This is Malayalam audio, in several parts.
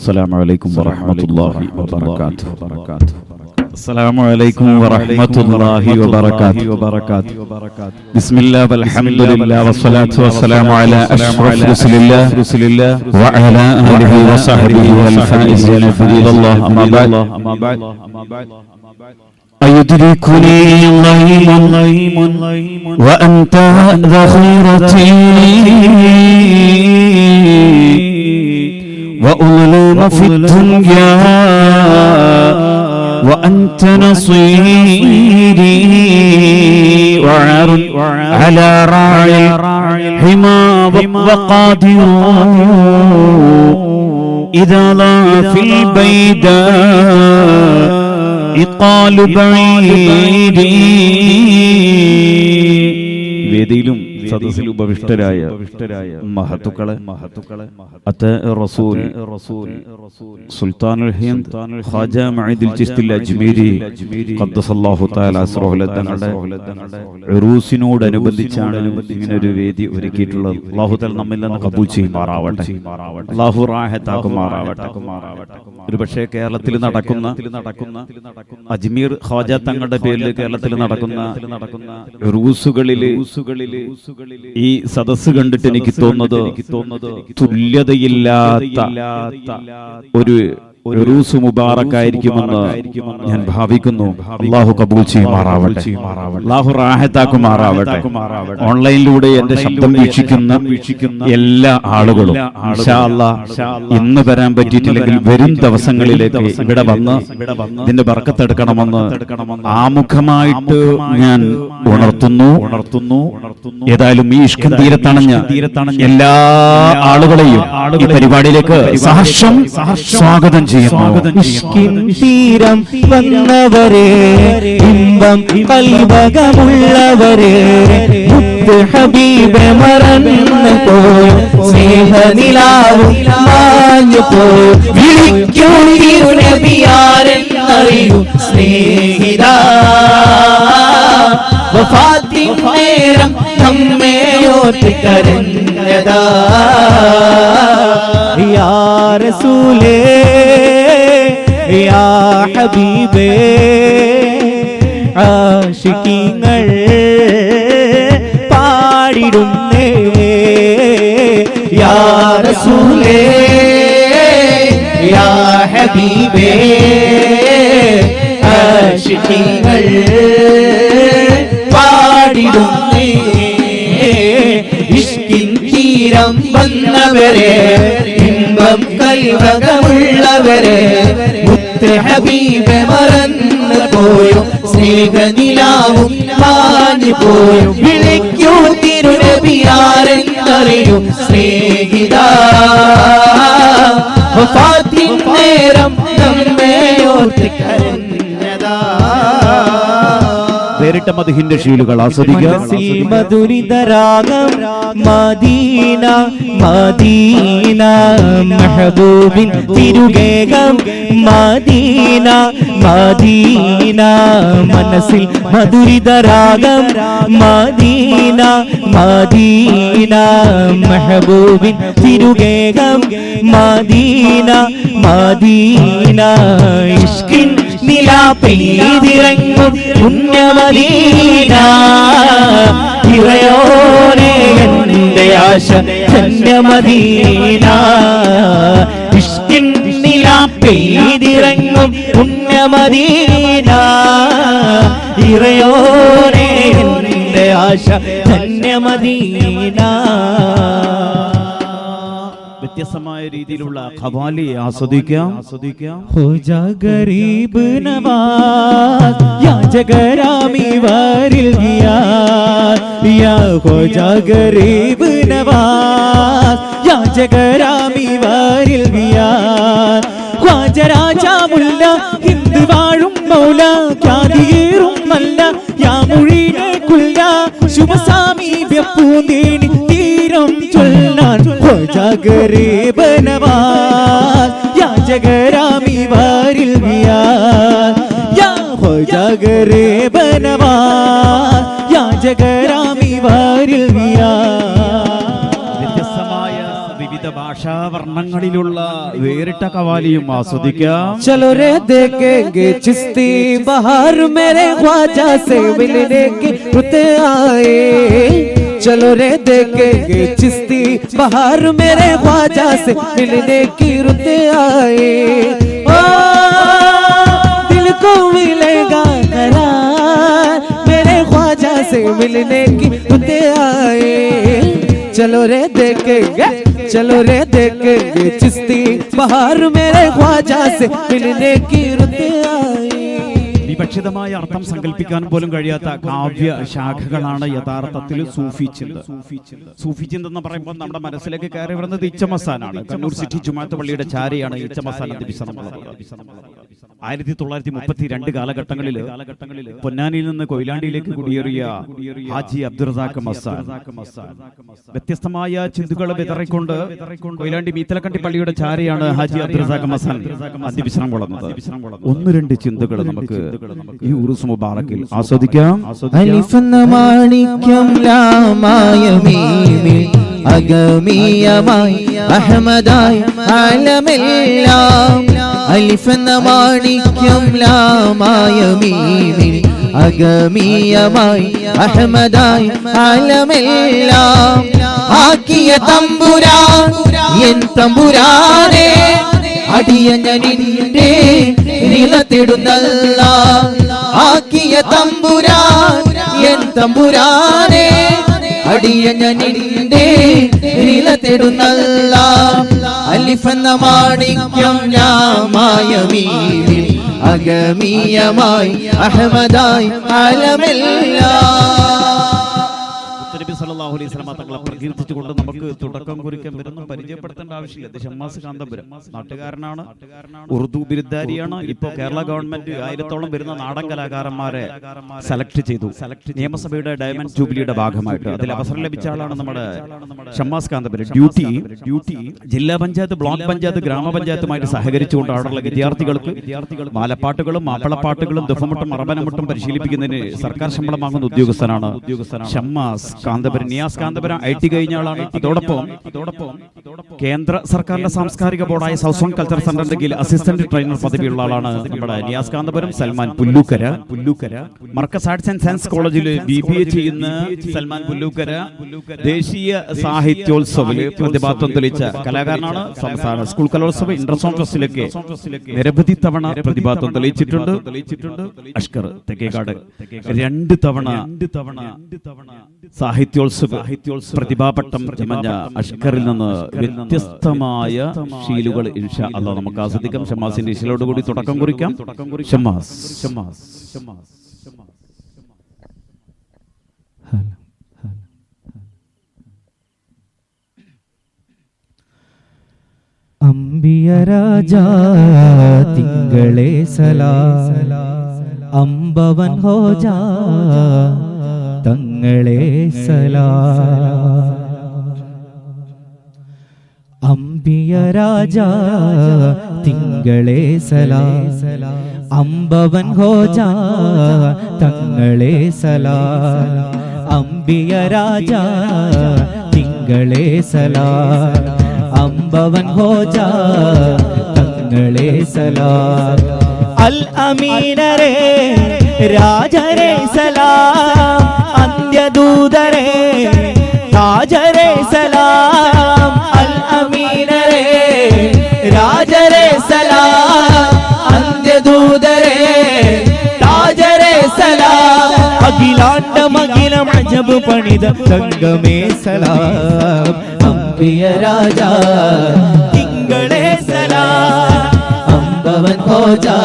السلام عليكم ورحمة الله وبركاته. السلام عليكم ورحمة الله وبركاته. بسم الله والحمد لله والصلاة والسلام على أشرف رسل الله وعلى آله وصحبه والفائزين بفضل الله. أما بعد أيدركني الليم وأنت ذخيرتي وأظلم في الدنيا وأنت نصيري وعار على راعي حما وقادر إذا لا في البيداء إقال بعيدي. വേദിയിലും സദസ്സിൽ ഉപവിഷ്ടരായ മഹത്തുക്കളെ റസൂൽ സുൽത്താനുൽ ഹിന്ദ് ഖാജ മഈദുൽ ചിശ്തി അജ്മീരി ഖദ്ദസല്ലാഹു തആല അസ്റഹു തങ്ങളുടെ ഉറൂസിനോടനുബന്ധിച്ചാണ് ഇങ്ങനെ ഒരു വേദി ഒരുക്കിയിട്ടുള്ളത്. അല്ലാഹു തആല നമ്മിൽ നിന്ന് ഖബൂൽ ചെയ്യുമാറാവട്ടെ, അല്ലാഹു റാഹത്താക്കുമാറാവട്ടെ. ഒരുപക്ഷേ കേരളത്തിൽ നടക്കുന്ന അജ്മീർ ഖാജ തങ്ങളുടെ പേരിൽ കേരളത്തിൽ നടക്കുന്ന ഉറൂസുകളിൽ ഈ സദസ്സ് കണ്ടിട്ട് എനിക്ക് തോന്നുന്നത് തുല്യതയില്ലാത്ത ഒരു ഉറൂസ് മുബാറക്കായിരിക്കുമെന്ന് ഞാൻ ഭാവിക്കുന്നു. അല്ലാഹു കബൂൽ ചെയ്യുമാറാവട്ടെ, അല്ലാഹു റാഹത്താക്കുമാറാവട്ടെ. ഓൺലൈനിലൂടെ എന്റെ ശബ്ദം വീക്ഷിക്കുന്ന എല്ലാ ആളുകളും ഇൻഷാ അല്ലാഹ് ഇന്ന് വരാൻ പറ്റിയിട്ടില്ലെങ്കിൽ വരും ദിവസങ്ങളിലേക്ക് ഇവിടെ വന്ന് ഇതിന്റെ ബർക്കത്തെടുക്കണമെന്ന് ആമുഖമായിട്ട് ഞാൻ ഉണർത്തുന്നു. ഏതായാലും ഈ ഇഷ്കൻ തീരത്തണഞ്ഞ എല്ലാ ആളുകളെയും ഈ പരിപാടിയിലേക്ക് സഹർഷം സ്വാഗതം. ഇഷ്കിൻ തീരം വന്നവരെ, ഇമ്പം കൽവകമുള്ളവരെ, മുത്ത് ഹബീബെ മറന്നു പോയി, സ്നേഹനിലാവും മാഞ്ഞു പോയി, വിളിക്കൂ തിരുനബിയാരെന്നറിയൂ സ്നേഹിതാ, വഫാത്തിൻ നേരം നമ്മെയോർത്ത് കരഞ്ഞതാ. യാ റസൂലേ യാ ഹബീബേ, ആശിഖീങ്ങൾ പാടിടുന്നേ. യാ റസൂലേ യാ ഹബീബേ, ആശിഖീങ്ങൾ പാടിടുന്നേ. ഇഷ്കിൻ തീരം വന്നവരെ, ഇമ്പം കൽവകമുള്ളവരെ, മുത്ത് ഹബീബെ മറന്നു പോയോ, സ്നേഹനിലാവും മാഞ്ഞു പോയോ, വിളിക്കൂ തിരുനബിയാരെന്നറിയൂ സ്നേഹിതാ, വഫാത്തിൻ നേരം നമ്മെയോർത്ത് കരഞ്ഞതാ. വേറിട്ട മദ്ഹിന്റെ ശീലുകൾ ആസ്വദിക്കാം. മധുരിതരാഗം മദീന മദീന, മെഹബൂബിൻ തിരുഗേഹം മദീന മദീന, മനസ്സിൽ മധുരിതരാഗം Medina Medina, മെഹബൂബിൻ തിരുഗേഹം Medina Medina. ഇഷ്കിൻ Nila പെയ്തിറങ്ങും പുണ്യമദീന, ഇറയോനെ എന്റെ ആശ ധന്യമദീന. ഇഷ്കിൻ നിലാ പെയ്തിറങ്ങും പുണ്യമദീന, ഇറയോനെ എന്റെ ആശ ധന്യമദീന. വ്യത്യസ്തമായ രീതിയിലുള്ള ഖവാലി ആസ്വദിക്കാം. ഹോ ജാ ഗരീബ് നവാസ് യാ ജഗരാമി വരിൽ ഗിയാ, യാ ഹോ ജാ ഗരീബ് നവാസ് യാ ജഗരാമി വരിൽ ഗിയാ. ഖ്വാജ രാജാ മുല്ല ഹിന്ദ് വാഴും മൗല, ഖ്യാതിയേറും മല്ല യാ മുഴീനെ കുല്ല, ശുഭസാമീപ്യപ്പൂന്തേനി തീരം ചൊല്ലാൻ. ഹോ ജാ ഗരീബ് നവാസ് യാ ജഗരാമി വരിൽ ഗിയാ, യാ ഹോ ജാ ഗരീബ് നവാസ് യാ ജഗരാമി വരിൽ ഗിയാ. വ്യത്യസ്തമായ വിവിധ ഭാഷാവർണ്ണങ്ങളിലുള്ള വേറിട്ട കവാലിയും ആസ്വദിക്കാം. चलो रे देखेंगे चिश्ती बहार मेरे ख्वाजा से मिलने के रुत आए. चलो रे देखेंगे चिश्ती बहार मेरे ख्वाजा से मिलने की रुत आए. ओ दिल को मिलेगा करार मेरे ख्वाजा से मिलने की रुत आए. चलो रे देखेंगे चिश्ती बहार मेरे ख्वाजा से मिलने की रुत आए. വിവക്ഷിതമായ അർത്ഥം സങ്കല്പിക്കാൻ പോലും കഴിയാത്ത കാവ്യ ശാഖകളാണ് യഥാർത്ഥത്തിൽ സൂഫി ചിന്ത. സൂഫി ചിന്ത എന്ന് പറയുമ്പോൾ നമ്മുടെ മനസ്സിലേക്ക് കയറി വരുന്നത് ഇച്ചമസാനാണ്. കണ്ണൂർ സിറ്റി ജുമാഅത്ത് പള്ളിയുടെ ചാരയാണ് ഇച്ചമസാൻ. 1932 കാലഘട്ടങ്ങളിൽ പൊന്നാനിയിൽ നിന്ന് കൊയിലാണ്ടിയിലേക്ക് കുടിയേറിയ ഹാജി അബ്ദുറസാഖ് മസ്സാൻ വ്യത്യസ്തമായ ചിന്തകളെ വിതറിക്കൊണ്ട് കൊയിലാണ്ടി മീത്തലക്കണ്ടി പള്ളിയുടെ ചാരയാണ് ഹാജി അബ്ദുറസാഖ് മസ്സാൻ അന്ത്യവിശ്രമം കൊള്ളുന്നത്. 1-2 ചിന്തകൾ നമുക്ക് ഈ ഉറൂസ് മുബാറക്കിൽ ആസ്വദിക്കാം. അലിഫെന്ന മാണിക്യം ലാമായ മീമിൽ അഗമിയമായി അഹ്മദായി ആലമെല്ലാം. അലിഫെന്ന മാണിക്യം ലാമായ മീമിൽ അഗമിയമായി അഹ്മദായി ആലമെല്ലാം. ആക്കിയ തമ്പുരാൻ എൻ തമ്പുരാനെ അടിയഞ്ഞ നിന്റെ നിലത്തിടുന്നല്ല. ആക്കിയ തമ്പുരാൻ എൻ തമ്പുരാനെ അടിയഞ്ഞ നിന്റെ നിലത്തിടുന്നല്ല. അലിഫെന്ന മാണിക്യം ലാമായ മീമിൽ അഗമിയമായി അഹ്മദായി ആലമെല്ലാം. നബി സല്ലല്ലാഹു അലൈഹി വസല്ലം തങ്ങളെ പ്രകീർത്തിച്ചുകൊണ്ട് നമുക്ക് തുടക്കം കുറിക്കാൻ വരുന്നു. പരിചയപ്പെടുത്തേണ്ട ആവശ്യമില്ല. ഇത് ഷമ്മാസ് കാന്തപുരം നാട്ടുകാരനാണ്, ഉറുദു ബിരുദധാരിയാണ്. ഇപ്പോൾ കേരള ഗവൺമെന്റ് 1000-ഓളം വരുന്ന നാടൻ കലാകാരന്മാരെ സെലക്ട് ചെയ്തു നിയമസഭയുടെ ഡയമണ്ട് ജൂബിലിയുടെ ഭാഗമായിട്ട്. അതിൽ അവസരം ലഭിച്ച ആളാണ് നമ്മുടെ ഷമ്മാസ് കാന്തപുരം. ഡ്യൂട്ടി ജില്ലാ പഞ്ചായത്ത്, ബ്ലോക്ക് പഞ്ചായത്ത്, ഗ്രാമപഞ്ചായത്തുമായിട്ട് സഹകരിച്ചുകൊണ്ട് അവിടെയുള്ള വിദ്യാർത്ഥികൾക്ക് മാലപ്പാട്ടുകളും മാപ്പിളപ്പാട്ടുകളും ദഫമുട്ടും മറബനമുട്ടും പരിശീലിപ്പിക്കുന്നതിന് സർക്കാർ ശമ്പളം വാങ്ങുന്ന ഉദ്യോഗസ്ഥനാണ് ഷമ്മാസ് കാന്തപുരം. നിയാസ് കാന്തപുരം IT കഴിഞ്ഞ ആളാണ്. അതോടൊപ്പം കേന്ദ്ര സർക്കാരിന്റെ സാംസ്കാരിക ബോർഡായ സൗത്ത് സോൺ കൾച്ചർ സെന്ററിന്റെ കീഴിൽ അസിസ്റ്റന്റ് ട്രെയിനർ പദവിയുള്ള ആളാണ് നമ്മുടെ Niyas Kanthapuram. Salman Pullukkara Markaz arts and science കോളേജിൽ BBA ചെയ്യുന്ന സൽമാൻ പുല്ലൂക്കര ദേശീയ സാഹിത്യോത്സവില് പ്രതിഭാത്വം തെളിയിച്ച കലാകാരനാണ്. സംസ്ഥാന സ്കൂൾ കലോത്സവ ഇന്റർസോൺ ഫെസ്റ്റിലേക്ക് നിരവധി തവണ പ്രതിഭാത്വം തെളിയിച്ചിട്ടുണ്ട്. അഷ്കർ തെക്കേക്കാട് 2 തവണ സാഹിത്യോത്സവ പ്രതിഭാപട്ടം ചമഞ്ഞ അഷ്കറിൽ നിന്ന് വ്യത്യസ്തമായ ശീലുകൾ ഇൻഷാ അല്ലാഹ് നമുക്ക് ആസ്വദിക്കാം. ഷമ്മാസിന്റെ ശീലോട് കൂടി തുടക്കം കുറിക്കാം. ഷമ്മാസ് അംബിയ രാജാ തിങ്കളേ സലാം അംബവൻ ഹോജാ തങ്ങളെ സലാം. അംബിയ രാജാ തിങ്കളെ സലാം അംബവൻ ഹോജാ തങ്ങളെ സലാം. അംബിയ രാജാ തിങ്കളെ സലാം അംബവൻ ഹോജാ തങ്ങളെ സലാം. അൽ അമീനരേ രാജരേ സലാം അന്ത്യദൂതരേ രാജരേ സലാം. അൽ അമീനരേ രാജരേ സലാം അന്ത്യദൂതരേ രാജരേ സലാം. അഖിലാണ്ടമഖിലം അജബ് പണിത തങ്കമേ സലാം. അംബിയ രാജാ തിങ്കളേ സലാം അംബവൻ ഹോജാ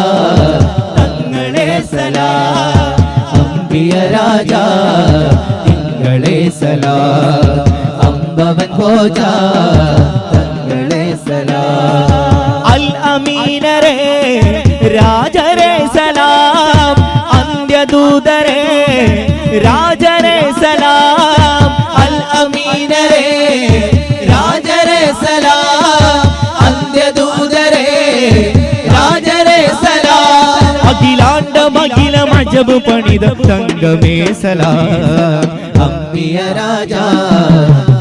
തങ്ങളെ സലാം. അംബിയ രാജാ തിങ്കളെ സലാം അംബവൻ ഹോജാ തങ്ങളെ സലാം. അൽ അമീനരേ രാജരേ സലാം അന്ത്യദൂതരേ രാജരേ സലാം. അൽ അമീനരേ രാജരേ സലാം അന്ത്യദൂതരേ രാജരേ സലാം. അഖിലാണ്ടമഖിലം അജബ് പണിത തങ്കമേ സലാം. അംബിയ രാജാ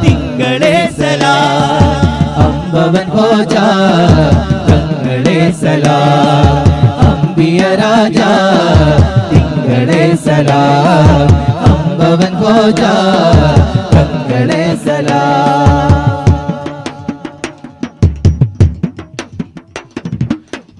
തിങ്കളേ സലാം അമ്പവൻ ഹോജ തങ്ങളെ സലാം അംബിയ രാജ തിങ്കളെ സലാം അമ്പവൻ ഹോജ തങ്ങളെ സലാം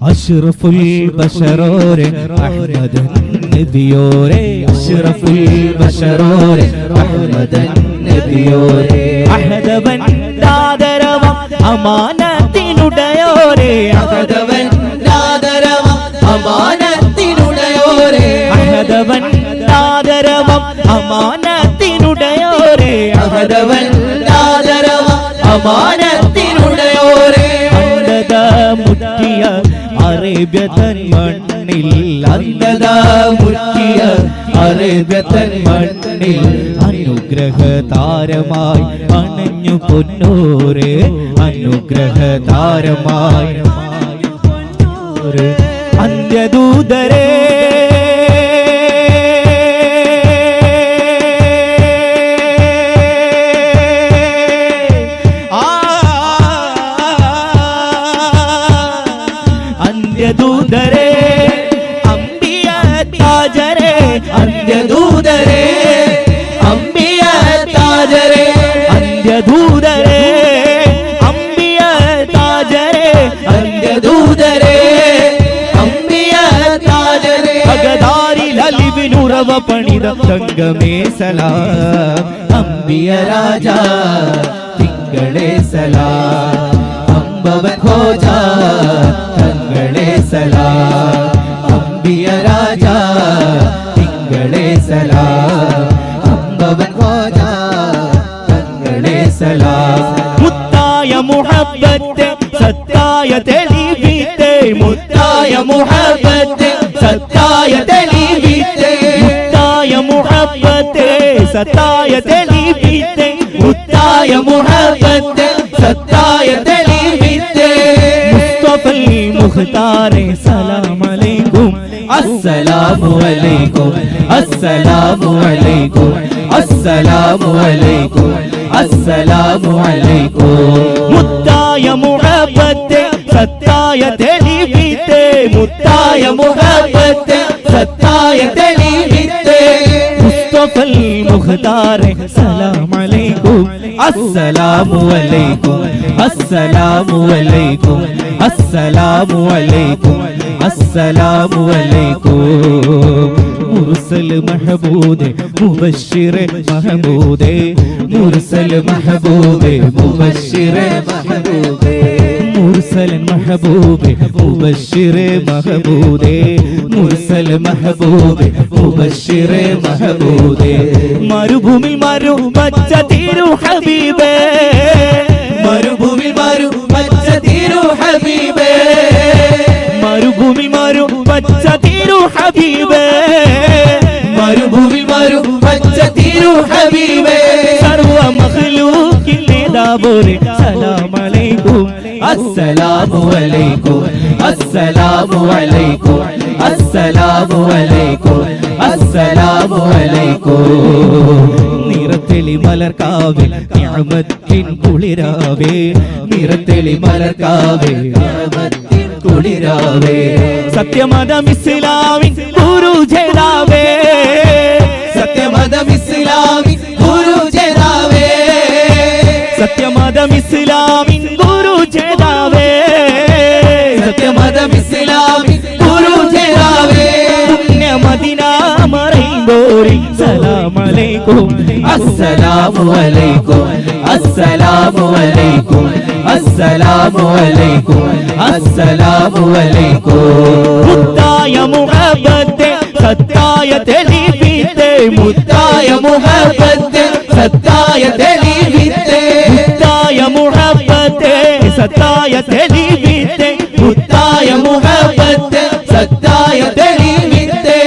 അഷ്റഫുൽ ബശറോരെ അഹ്മദൻ നബിയോരെ അഷ്റഫുൽ ബശറോരെ അഹ്മദൻ നബിയോരെ അഹദവൻ ദാദരവം അമാനത്തിനുടയോരെ അഹദവൻ ദാദരവം അമാനത്തിനുടയോരെ അഹദവൻ ദാദരവം അമാനത്തിനുടയോരെ അഹദവൻ ദാദരവം അമാനത്തിനുടയോരെ അന്ധത മുറ്റിയ അറേബ്യ തൻ മണ്ണിൽ അന്ധത മുറ്റിയ അറേബ്യ തൻ മണ്ണിൽ അനുഗ്രഹ താരമായി അണഞ്ഞു പൊന്നോരെ അനുഗ്രഹ താരമായി പൊന്നോരെ അന്ത്യദൂതരേ അന്ത്യദൂതരേ അംബിയ താജരേ അന്ത്യദൂതരേ അംബിയ താജരേ അന്ത്യദൂതരേ അംബിയ താജരേ അന്ത്യദൂതരേ അംബിയ താജരേ അഗദാരിൽ അലിവിനുറവ പണിത തങ്കമേ സലാം അംബിയ രാജ തിങ്കളെ സലാം അമ്പവൻ ഹോജ തങ്ങളെ സലാം അംബിയ രാജ തിങ്കളെ സലാം അമ്പവൻ ഹോജ തങ്ങളെ സലാം മുത്തായ മുഹബ്ബത്തെ സത്തായ തെളിവിത്തെ മുത്തായ മുഹബ്ബത്തെ സത്തായ തെളിവിത്തെ മുത്തായ മുഹബ്ബത്തെ സത്തായ തെളിവിത്തെ മുത്തായ മുഹബ്ബത്തെ സത്തായ തെളിവിത്തെ മുസ്തഫൽ മുഖ്താരെ സലാം അലൈക്കും അസ്സലാമു അലൈക്കും അസ്സലാമു അലൈക്കും അസ്സലാമു അലൈക്കും അസ്സലാമു അലൈക്കും മുത്തായ മുഹബ്ബത്തെ സത്തായ തെളിവിത്തെ മുത്തായ മുഹബ്ബത്തെ സത്തായ തെളിവിത്തെ മുസ്തഫൽ മുഖ്താരെ സലാം അലൈക്കും അസ്സലാമു അലൈക്കും അസ്സലാമു അലൈക്കും അസ്സലാമു അലൈക്കും അസ്സലാമു അലൈക്കും മുർസൽ മഹബൂദേ മുബശ്ശിർ മഹബൂദേ മുർസൽ മഹബൂബേ മുബശ്ശിർ മഹബൂബേ മുർസൽ മഹബൂബേ മുബശ്ശിർ മഹബൂദേ മുർസൽ മഹബൂബേ മുബശ്ശിർ മഹബൂബേ മരുഭൂമിൽ മച്ച തിരു ഹബീബേ മരുഭൂമിൽ മച്ച തിരു ഹബീബേ മരുഭൂമിൽ മച്ച തിരു ഹബീബേ മരുഭൂമിൽ മച്ച തിരു ഹബീബേ സർവ മഖ്ലൂഖിൻ നേതാവോരെ സലാം അലൈക്കും അസ്സലാമു അലൈക്കും അസ്സലാമു അലൈക്കും അസ്സലാമു അലൈക്കും അസ്സലാമു അലൈക്കും നിറത്തെളി മലർക്കാവേ നിഅമത്തിൻ കുളിരാവേ നിറത്തെളി മലർക്കാവേ നിഅമത്തിൻ കുളിരാവേ സത്യമതം ഇസ്ലാമിൻ ഗുരു ജേതാവേ സത്യമതം ഇസ്ലാമിൻ ഗുരു ജേതാവേ സത്യമതം ഇസ്ലാമിൻ ഗുരു ജേതാവേ സത്യമതം ഇസ്ലാമിൻ ഗുരു ജേതാവേ പുണ്യ മദീന മറൈന്തോരി സലാം അലൈക്കും അസ്സലാമു അലൈക്കും അസ്സലാമു അലൈക്കും അസ്സലാമു അലൈക്കും അസ്സലാമു അലൈക്കും മുത്തായ മുഹബ്ബത്തെ സത്തായ തെളിവിത്തെ മുത്തായ മുഹബ്ബത്തെ സത്തായ തെളിവിത്തെ മുത്തായ മുഹബ്ബത്തെ സത്തായ തെളിവിത്തെ മുത്തായ മുഹബ്ബത്തെ സത്തായ തെളിവിത്തെ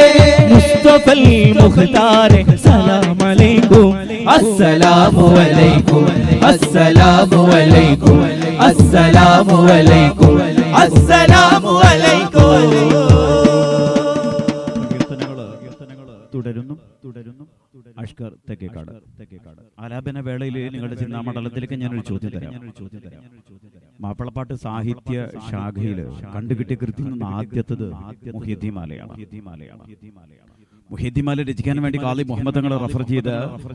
മുസ്തഫൽ മുഖ്താരെ സലാം അലൈക്കും അസ്സലാമു അലൈക്കും അസ്സലാമു അലൈക്കും അസ്സലാമു അലൈക്കും അസ്സലാമു അലൈക്കും തുടരുന്നു അഷ്കർ തെക്കേക്കാട് ആലാപന വേളയിൽ നിങ്ങളുടെ ചിന്താമണ്ഡലത്തിലേക്ക് ഞാനൊരു ചോദ്യം തരാം മാപ്പിളപ്പാട്ട് സാഹിത്യ ശാഖയിൽ കണ്ടുകിട്ടിയ കൃതിയിൽ നിന്ന് ആദ്യത്തത് മുഹ്യിദ്ദീൻമാലയാണ്. മുഹ്യിദ്ദീൻമാല രചിക്കാൻ വേണ്ടി ഖാദി മുഹമ്മദ് തങ്ങൾ റഫർ ചെയ്ത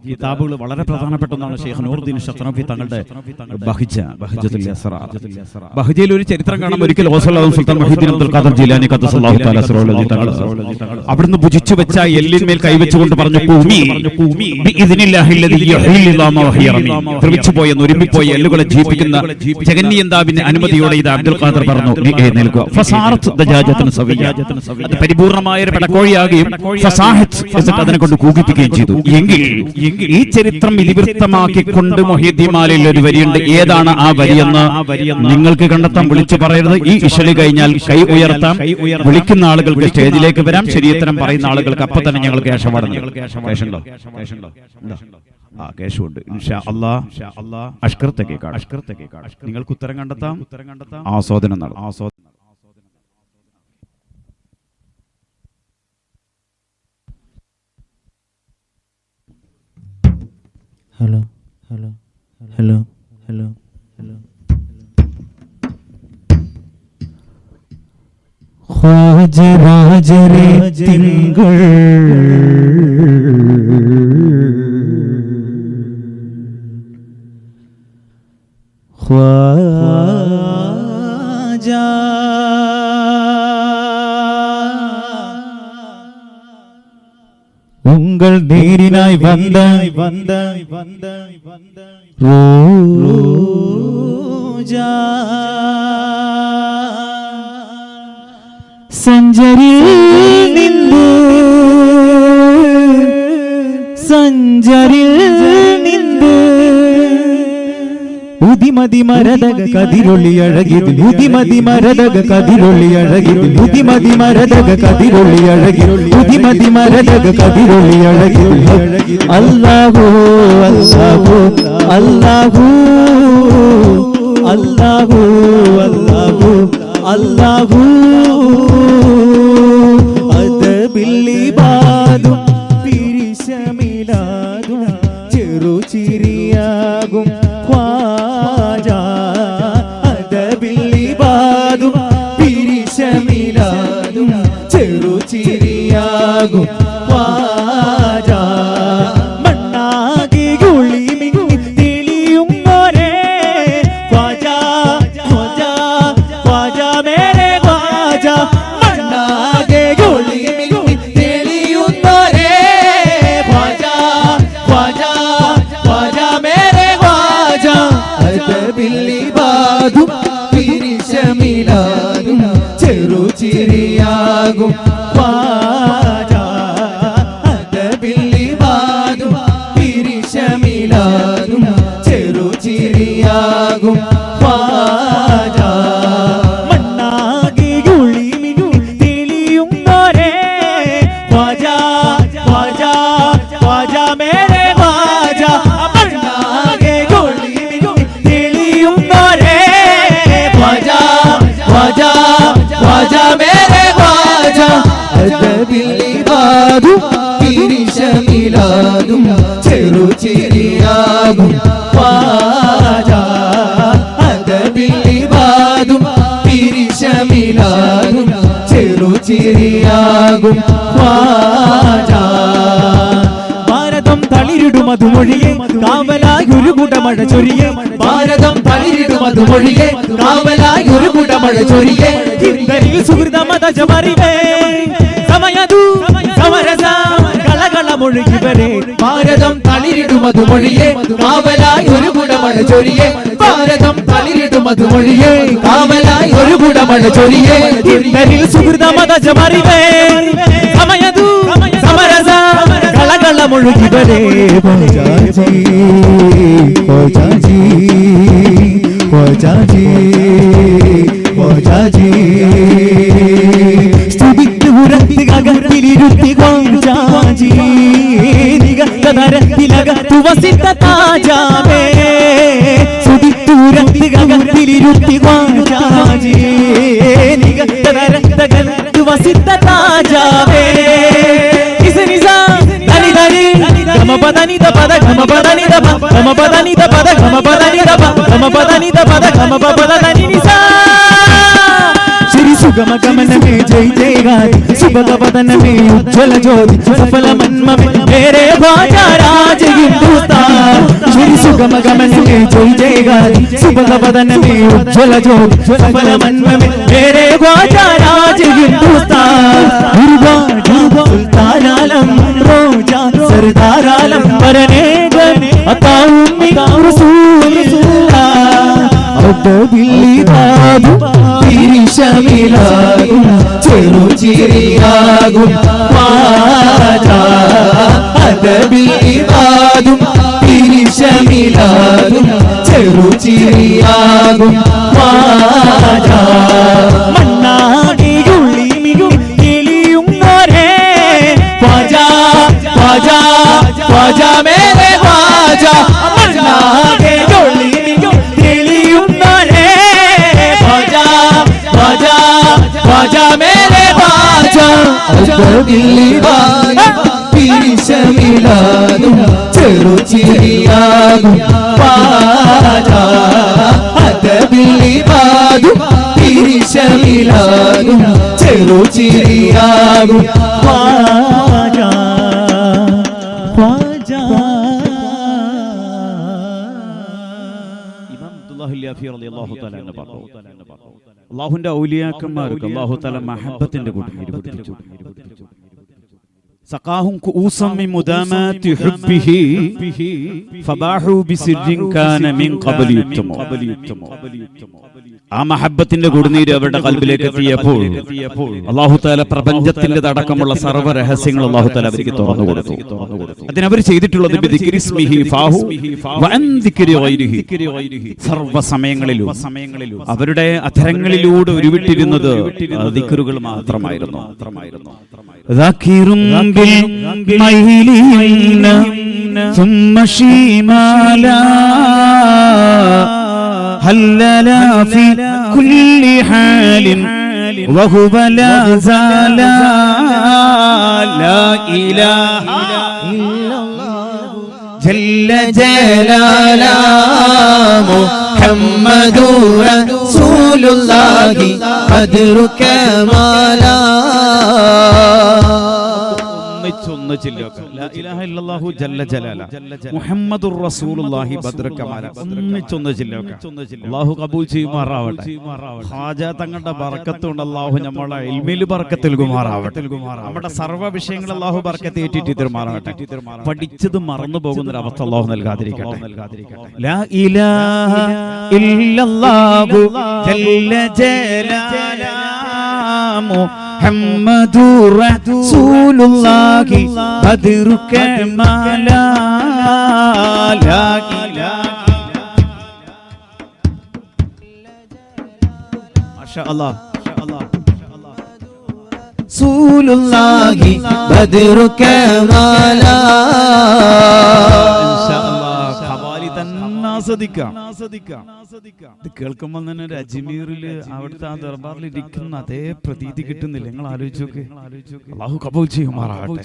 കിതാബുകൾ വളരെ പ്രധാനപ്പെട്ട ഒന്നാണ് ഷെയ്ഖ് നൂറുദ്ദീൻ ഷത്നഫി തങ്ങളുടെ ബഹ്ജത്തുൽ യസ്റാ. ബഹ്ജയിൽ ഒരു ചരിത്രം കാണാം. ഒരിക്കൽ സുൽത്താൻ മുഹ്യിദ്ദീൻ അബ്ദുൽ ഖാദർ ജീലാനി ഖദ്ദസല്ലാഹു തആല സിറഹുൽ തങ്ങൾ അവിടുന്ന് ഭുജിച്ചു വെച്ച എല്ലിന്മേൽ കൈവച്ചുകൊണ്ട് പറഞ്ഞു, ദ്രവിച്ചുപോയ നുരുമ്പിപ്പോയ എല്ലുകളെ ജീവിപ്പിക്കുന്ന ജഗന്നിയന്താവിന്റെ അനുമതിയോടെ ഇത് അബ്ദുൽ ഖാദർ പറഞ്ഞു, അത് പരിപൂർണമായ ഒരു പടക്കോഴിയാകുകയും അതിനെ കൊണ്ട് കൂകിപ്പിക്കുകയും ചെയ്തു. എങ്കിൽ ഈ ചരിത്രം ഇതിവൃത്തമാക്കിക്കൊണ്ട് മുഹ്യിദ്ദീൻമാലയിൽ ഒരു വരിയുണ്ട്. ഏതാണ് ആ വരിയെന്ന് നിങ്ങൾക്ക് കണ്ടെത്താൻ. വിളിച്ചു പറയരുത്. ഈ ഇശലി കഴിഞ്ഞാൽ കൈ ഉയർത്താം. വിളിക്കുന്ന ആളുകൾക്ക് സ്റ്റേജിലേക്ക് വരാം. ശരിയത്തരം പറയുന്ന ആളുകൾക്ക് അപ്പൊ തന്നെ ഞങ്ങൾ കേശപാടുന്നു. കേശുണ്ടോ? കേശുണ്ട്. ഇൻഷാ അല്ലാഹ് അഷ്കർത്തേക്ക് നിങ്ങൾക്ക് ഉത്തരം കണ്ടെത്താം. ആസ്വാദനം നടത്തും. Hello hello hello hello hello ഖ്വാജരാജരെ തിങ്കൾ ഖ്വാജ உங்கள் நீரினாய் வந்த ரோஜா சஞ்சரில் நின்று ഉദിമതി മരതക കതിരൊളി അഴകിത് ഉദിമതി മരതക കതിരൊളി അഴകിത് ഉദിമതി മരതക കതിരൊളി അഴകിത് ഉദിമതി മരതക കതിരൊളി അഴകിത് അല്ലാഹു അല്ലാഹു അല്ലാഹു അല്ലാഹു അല്ലാഹു അല്ലാഹു അദബില്ലിബാദും പിരിശമിലാദും ചെറുചിരിയാകും ഖ്വാജാ അദബില്ലിബാദും പിരിശമിലാദും ചെറുചിരിയാകും ഖ്വാജാ മണ്ണാകെ ഒളിമിങ്ങി തെളിയുന്നോരേ ഖ്വാജാ ഖ്വാജാ ഖ്വാജാ മേരെ ഖ്വാജാ മണ്ണാകെ ഒളിമിങ്ങി തെളിയുന്നോരേ ഖ്വാജാ ഖ്വാജാ ഖ്വാജാ മേരെ ഖ്വാജാ അദബില്ലിബാദും പിരിശമിലാദും ചെറുചിരിയാകും ഖ്വാജാ അദബില്ലിബാദും പിരിശമിലാദും ചെറുചിരിയാകും ഖ്വാജാ മണ്ണാകെ ഒളിമിങ്ങി തെളിയുന്നോരേ ഖ്വാജാ ഖ്വാജാ ഖ്വാജാ മേരെ ഖ്വാജാ മണ്ണാകെ ഒളിമിങ്ങി തെളിയുന്നോരേ ഖ്വാജാ ഖ്വാജാ ഖ്വാജാ മേരെ ഖ്വാജാ അദബില്ലിബാദും പിരിശമിലാദും ചെറുചിരിയാകും ഖ്വാജാ അദബില്ലിബാദും പിരിശമിലാദും ചെറുചിരിയാകും ഖ്വാജാ ഭാരതം തളിരിടും അതുമൊഴിയെ കാവലായി ഒരു കുടമഴ ചൊരിയെ ഭാരതം തളിരിടും അതുമൊഴിയെ കാവലായി ഒരു കുടമഴ ചൊരിയെ ഹിന്ദരിൽ സുഹൃതമതജമറിവേ സമയതു സമരസ കളകളമൊഴുകി വരെ ഭാരതം തളിരിടും അതുമൊഴിയെ കാവലായി ഒരു കുടമഴ ചൊരിയെ ഭാരതം തളിരിടും അതുമൊഴിയെ കാവലായി ഒരു കുടമഴ ചൊരിയെ ഹിന്ദരിൽ സുഹൃതമതജമറിവേ സമയതു സമരസ കളകളമൊഴുകി വരെ ഖ്വാജാജി ഖ്വാജാജി ഖ്വാജാജി ഖ്വാജാജി സ്തുതിക്ക് ഉരത്തികത്തിലിരുത്തി ഖ്വാജാജി നിഗതരത്തിലകത്തു വസിത്ത താജാവേ സ്തുതിക്ക് ഉരത്തികത്തിലിരുത്തി ഖ്വാജാജി നിഗതരത്തിലകത്തു വസിത്ത താജാവേ Gamapadani da pada gamapadani da gamapadani da pada gamapadani da gamapadani da pada gamapadani सुगम गमन में जय जय गारी सुबह बदन में उज्जवल ज्योति सफल मन्म में मेरे ख्वाजा राज हिंदुस्तान श्री सुगम गमन में जय जय गारी सुबह बदन में उज्जवल ज्योति सफल मन्म में मेरे ख्वाजा राज हिंदुस्तान सुल्तान आलम रोजा सरदार आलम बरने गए अताउम्मी रसूलुल्लाह അദബിലിതാകും തിരിശമിലാകും ചെറുചിരിയാകും ഖ്വാജാ അദബിലിതാകും തിരിശമിലാകും ചെറുചിരിയാകും ഖ്വാജാ മണ്ണാടിയുള്ളി മികും കിളിയുന്നോരേ ഖ്വാജാ ഖ്വാജാ ഖ്വാജാ മേരെ ഖ്വാജാ മണ്ണാടിയുള്ളി മികും ख्वाजा मेरे ख्वाजा പിരിശമിലാകും ചെറുചിരിയാകും ഖ്വാജാ അദബിലിബാദും പിരിശമിലാകും ചെറുചിരിയാകും ഖ്വാജാ ഖ്വാജാ ഇമാം അബ്ദുല്ലാഹി ലിയാഫി റളിയല്ലാഹു തആല എന്ന് പറഞ്ഞു അല്ലാഹുവിന്റെ ഔലിയാക്കന്മാർക്ക് അല്ലാഹു തആല മഹബ്ബത്തിന്റെ കൂട്ടത്തിൽ പഠിപ്പിച്ചു സഖാഹും കുഊസം മിൻ മുദാമാതി ഹുബ്ബിഹി ഫബാഹു ബിസിർരിൻ കാന മിൻ ഖബലി യുത്തമു ആ മഹബ്ബത്തിന്റെ കൊടുനീര് അവരുടെ ഖൽബിലേക്ക് എത്തിയപ്പോൾ അല്ലാഹു തആല പ്രപഞ്ചത്തിന്റെ അടക്കമുള്ള സർവ്വ രഹസ്യങ്ങൾ അല്ലാഹു തആല അവർക്ക് തുറന്നു കൊടുത്തു. അതിനവർ ചെയ്തിട്ടുള്ളത് ബിദിക്രിസ്മിഹി ഫാഹു വഅൻ ദിക്രി ഗൈരിഹി സർവ്വ സമയങ്ങളിലും അവരുടെ അധരങ്ങളിലൂടെ ഉരുവിട്ടിരുന്നത് ദിക്റുകൾ മാത്രമായിരുന്നു. ثم شمالا هللا في كل حال وهو لا زال لا إله إلا الله جل جلاله محمد رسول الله قدر كمالا മുഹമ്മദുർ റസൂലുള്ളാഹി ബദ്ര കമാല ഒന്നിച്ചൊന്ന് ചൊല്ലുക. അല്ലാഹു കബൂൽ ചെയ്യുമാറാവട്ടെ. ഖാജ തങ്ങളുടെ ബർക്കത്ത് കൊണ്ട് അല്ലാഹു നമ്മളെ ഇൽമിൽ ബർക്കത്ത് നൽകുമാറാവട്ടെ. നമ്മുടെ സർവ്വ വിഷയങ്ങൾ അല്ലാഹു ബർക്കത്ത് ഏറ്റിട്ട് തരുമാറാവട്ടെ. പഠിച്ചത് മറന്നു പോകുന്ന ഒരു അവസ്ഥ അല്ലാഹു നൽകാതിരിക്കട്ടെ. ലാ ഇലാഹ ഇല്ലല്ലാഹു ജല്ല ജലാലുഹു മുഹമ്മദുർ റസൂലുള്ളാഹി ബദ്റു കമാലാ ലാ ഇലാഹ മാഷാ അല്ലാഹ് റസൂലുള്ളാഹി ബദ്റു കമാലാ ഇൻഷാ അല്ലാഹ് ഖവാലി തന്നെ ആസ്വദിക്കാം. ഇത് കേൾക്കുമ്പോൾ തന്നെ ഒരു അജ്മീറില് അവിടുത്തെ ആ ദർബാറിൽ ഇരിക്കുന്ന അതേ പ്രതീതി കിട്ടുന്നില്ല. നിങ്ങൾ ആലോചിച്ചോക്കെ. അല്ലാഹു കബൂൽ ചെയ്യുമാറാവട്ടെ.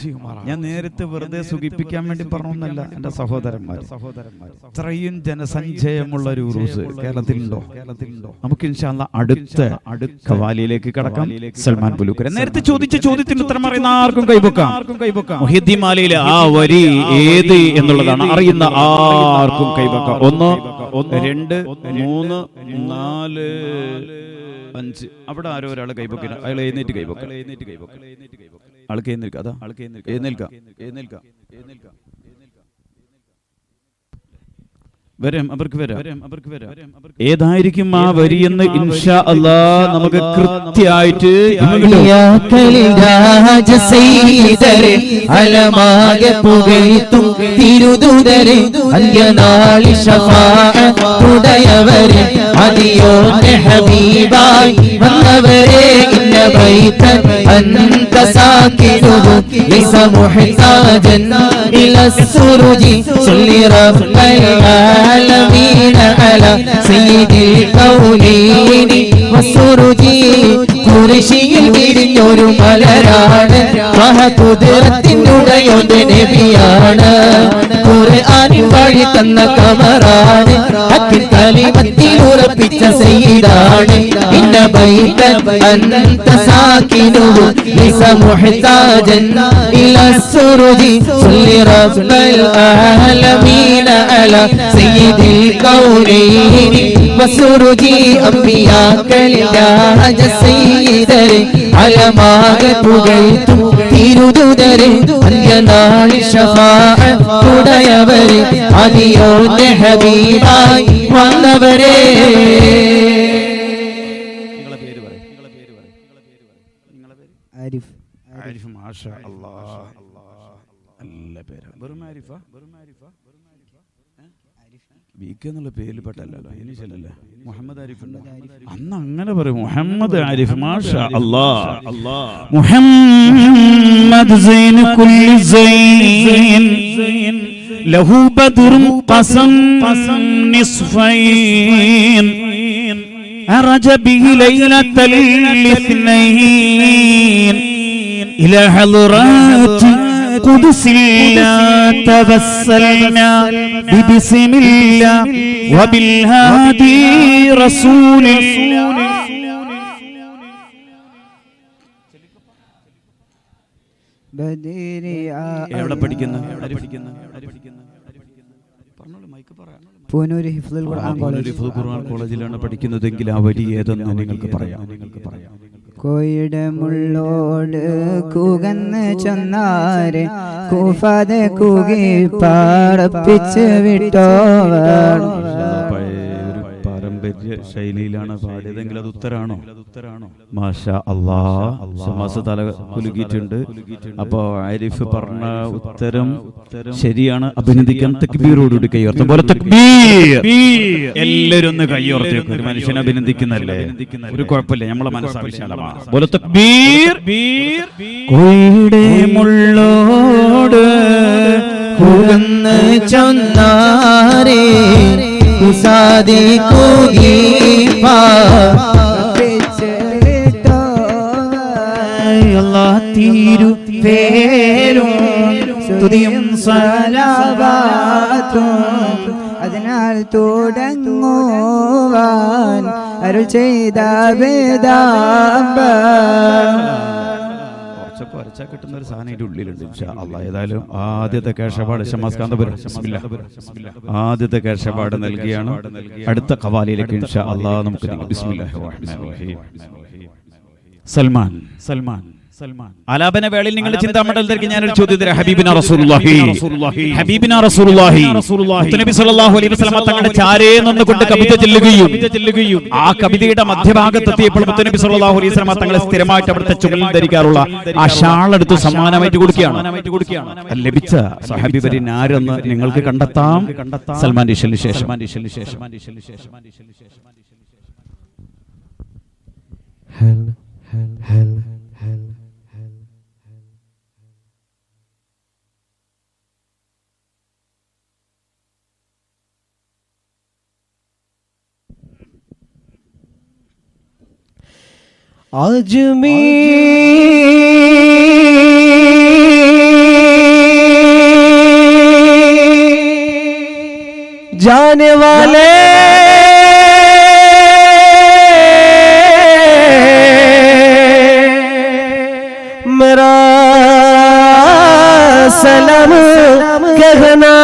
ഞാൻ നേരത്തെ വെറുതെ സുഖിപ്പിക്കാൻ വേണ്ടി പറഞ്ഞൊന്നല്ല എന്റെ സഹോദരന്മാർ. ഇത്രയും ജനസഞ്ചയമുള്ള ഒരു ഉറൂസ് കേരളത്തിലുണ്ടോ? നമുക്ക് ഇൻഷാ അല്ലാഹ് അടുത്ത ഖവാലിയിലേക്ക് കടക്കാം. സൽമാൻ പുലൂക്കര നേരത്തെ ചോദിച്ച ചോദ്യത്തിന് ഉത്തരം അറിയുന്ന ആർക്കും കൈപൊക്കാം. മുഹിദ്ദീൻ മാലയിലെ ആ വരി ഏത് എന്നുള്ളതാണ് അറിയുന്ന ആർക്കും കൈപൊക്കാം. 1 2 3 4 5 അവിടെ ആരോ ഒരാൾ കൈപൊക്കില്ല. അയാൾ എഴുന്നേറ്റ് കൈപൊക്ക. ആൾക്ക് എഴുന്നേൽക്കാം. അതാ എഴുന്നേൽക്കാം. അവർക്ക് വരാം. ഏതായിരിക്കും ആ വരിയെന്ന് ഇൻഷാ അല്ലാഹ് നമുക്ക് കൃത്യമായിട്ട് അലമാകെ പുകഴ്ത്തും തിരുദൂതരെ അന്ത്യനാളി ശഫാഅത്തുടയവരെ അതിയോന്റെ ഹബീബായി വന്നവരെ ഇന്ന ബൈതൻ അൻത സാകിനുഹു ലൈസ മുഹ്താജൻ ഇലസ്സുരുജി സല്ലി റബ്ബൽ العالمين على سيد الكونين والسرج കുരിശിയിൽ വിരിഞ്ഞൊരു മലരാണ് മഹകുദിറത്തിനുടയോന്റെ നബിയാണ് ഖുർആനിൻ വഴി തന്ന ഖമറാണ് ഹക്കിൻ കലിമത്തിൽ ഉറപ്പിച്ച സയ്യിദാണ് ഇന്ന ബൈത അൻത സാകിനുഹു ലൈസ മുഹ്താജൻ ഇലാ സുറുജി സല്ലി റബ്ബൽ ആലമീന അലാ സയ്യിദിൽ കൗനൈനി വസുറുജി അംബിയാക്കൽ രാജ സയ്യിദരെ അലമാക പുകഴ്ത്തു തിരുദൂതരെ അന്ത്യനാളിൽ ശഫാഅത്തുടയവരെ അതിയോന്റെ ഹബീബായി വന്നവരെ. ആരിഫ്. ആരിഫ് മാഷാ അല്ലാഹ്. നല്ല പേര്. വെറും ആരിഫാ? ബിക്ക് എന്നുള്ള പേരിൽ പെട്ടല്ലോ. ഇനിഷ്യലല്ലേ? മുഹമ്മദ് ആരിഫ് ഉണ്ടോ? അന്ന് അങ്ങനെ പറയും, മുഹമ്മദ് ആരിഫ്. മാഷാ അല്ലാഹ്. മുഹമ്മദ് സൈൻ കുല്ലി സൈൻ ലഹു ബദ്റുൻ ഖസം നിസ്ഫൈൻ അറജ ബിഹി ലൈലത്തൽ ഇത്നൈൻ ഇലാ ഹളറാത്തി قدس الله توسلنا ببسم الله وبالهادي رسول الله. എവിടെ പഠിക്കുന്നു? പൂനൂർ ഹിഫ്ളുൽ ഖുർആൻ കോളേജിലാണ് പഠിക്കുന്നതെങ്കിൽ ആ വരി ഏതെന്ന് നിങ്ങൾക്ക് പറയാം. കോയുടെ മുള്ളോട് കൂകന്ന് ചെന്നാരെ കൂഫാതെ കൂകി പാടപ്പിച്ച് വിട്ടോവർ. പാരമ്പര്യ ശൈലിയിലാണ് പാടിയതെങ്കിൽ അത് ഉത്തരാണോ? മാഷാ അല്ലാഹ്. സമാസ് തല കുലുക്കിയിട്ടുണ്ട്. അപ്പോ ആരിഫ് പറഞ്ഞ ഉത്തരം ശരിയാണ്. അഭിനന്ദിക്കാൻ തക്ബീറോടുകൂടി കൈയോർത്തും പോലെ തക്ബീർ. എല്ലാവരും ഒന്ന് കൈയോർത്തി. ഒരു മനുഷ്യനെ അഭിനന്ദിക്കുന്നല്ലേ, ഒരു കുഴപ്പമില്ല, നമ്മളെ മനസ്സാ വിശാലമാണ്. പോലെ തക്ബീർ. കോയുടെ മുള്ളോട് കൂകന്ന് ചെന്നാരെ കുസാദി കൂകി പാടപ്പിച്ച് അല്ലാഹ് തിരു പേരും സ്തുതിയും സലാവാത്തും അതിനാൽ തുടങ്ങുവാൻ അരുൾ ചെയ്ത വേദാമ്പ കിട്ടുന്ന ഒരു സാധനം ഇതിന്റെ ഉള്ളിലുണ്ട്. ഏതായാലും ആദ്യത്തെ കേശപാട് ഷമാസ്കാന്തപുരം ആദ്യത്തെ കേശപാട് നൽകിയാണ്. അടുത്ത ഖവാലിയിലേക്ക് ഇൻഷാ അല്ലാഹ് നമുക്ക് ബിസ്മില്ലാഹിർ റഹ്മാനിർ റഹീം. സൽമാൻ ആലാപന വേളയിൽ നിങ്ങളുടെ ചിന്താമണ്ഡലത്തിലേക്ക് ഞാനൊരു ചോദ്യം തരാം. ഹബീബിന റസൂലുള്ളാഹി നബി സല്ലല്ലാഹു അലൈഹി വസല്ലം തങ്ങളുടെ ചാരേ നിന്നുകൊണ്ട് കവിത ചെല്ലുകയും ആ കവിതയുടെ മധ്യഭാഗത്തെത്തിയപ്പോൾ മുത്തനബി സല്ലല്ലാഹു അലൈഹി വസല്ലം തങ്ങളെ സ്ഥിരമായിട്ട് അവിടുത്തെ ചുമലിൽ ധരിക്കാറുള്ള ആ ഷാൾ എടുത്ത് സമ്മാനമായിട്ട് കൊടുക്കുകയാണ്. ലഭിച്ച സഹാബി വര്യൻ ആരെന്ന് നിങ്ങൾക്ക് കണ്ടെത്താം. സൽമാൻ ഡിഷലിന് ശേഷം जाने वाले मेरा सलाम कहना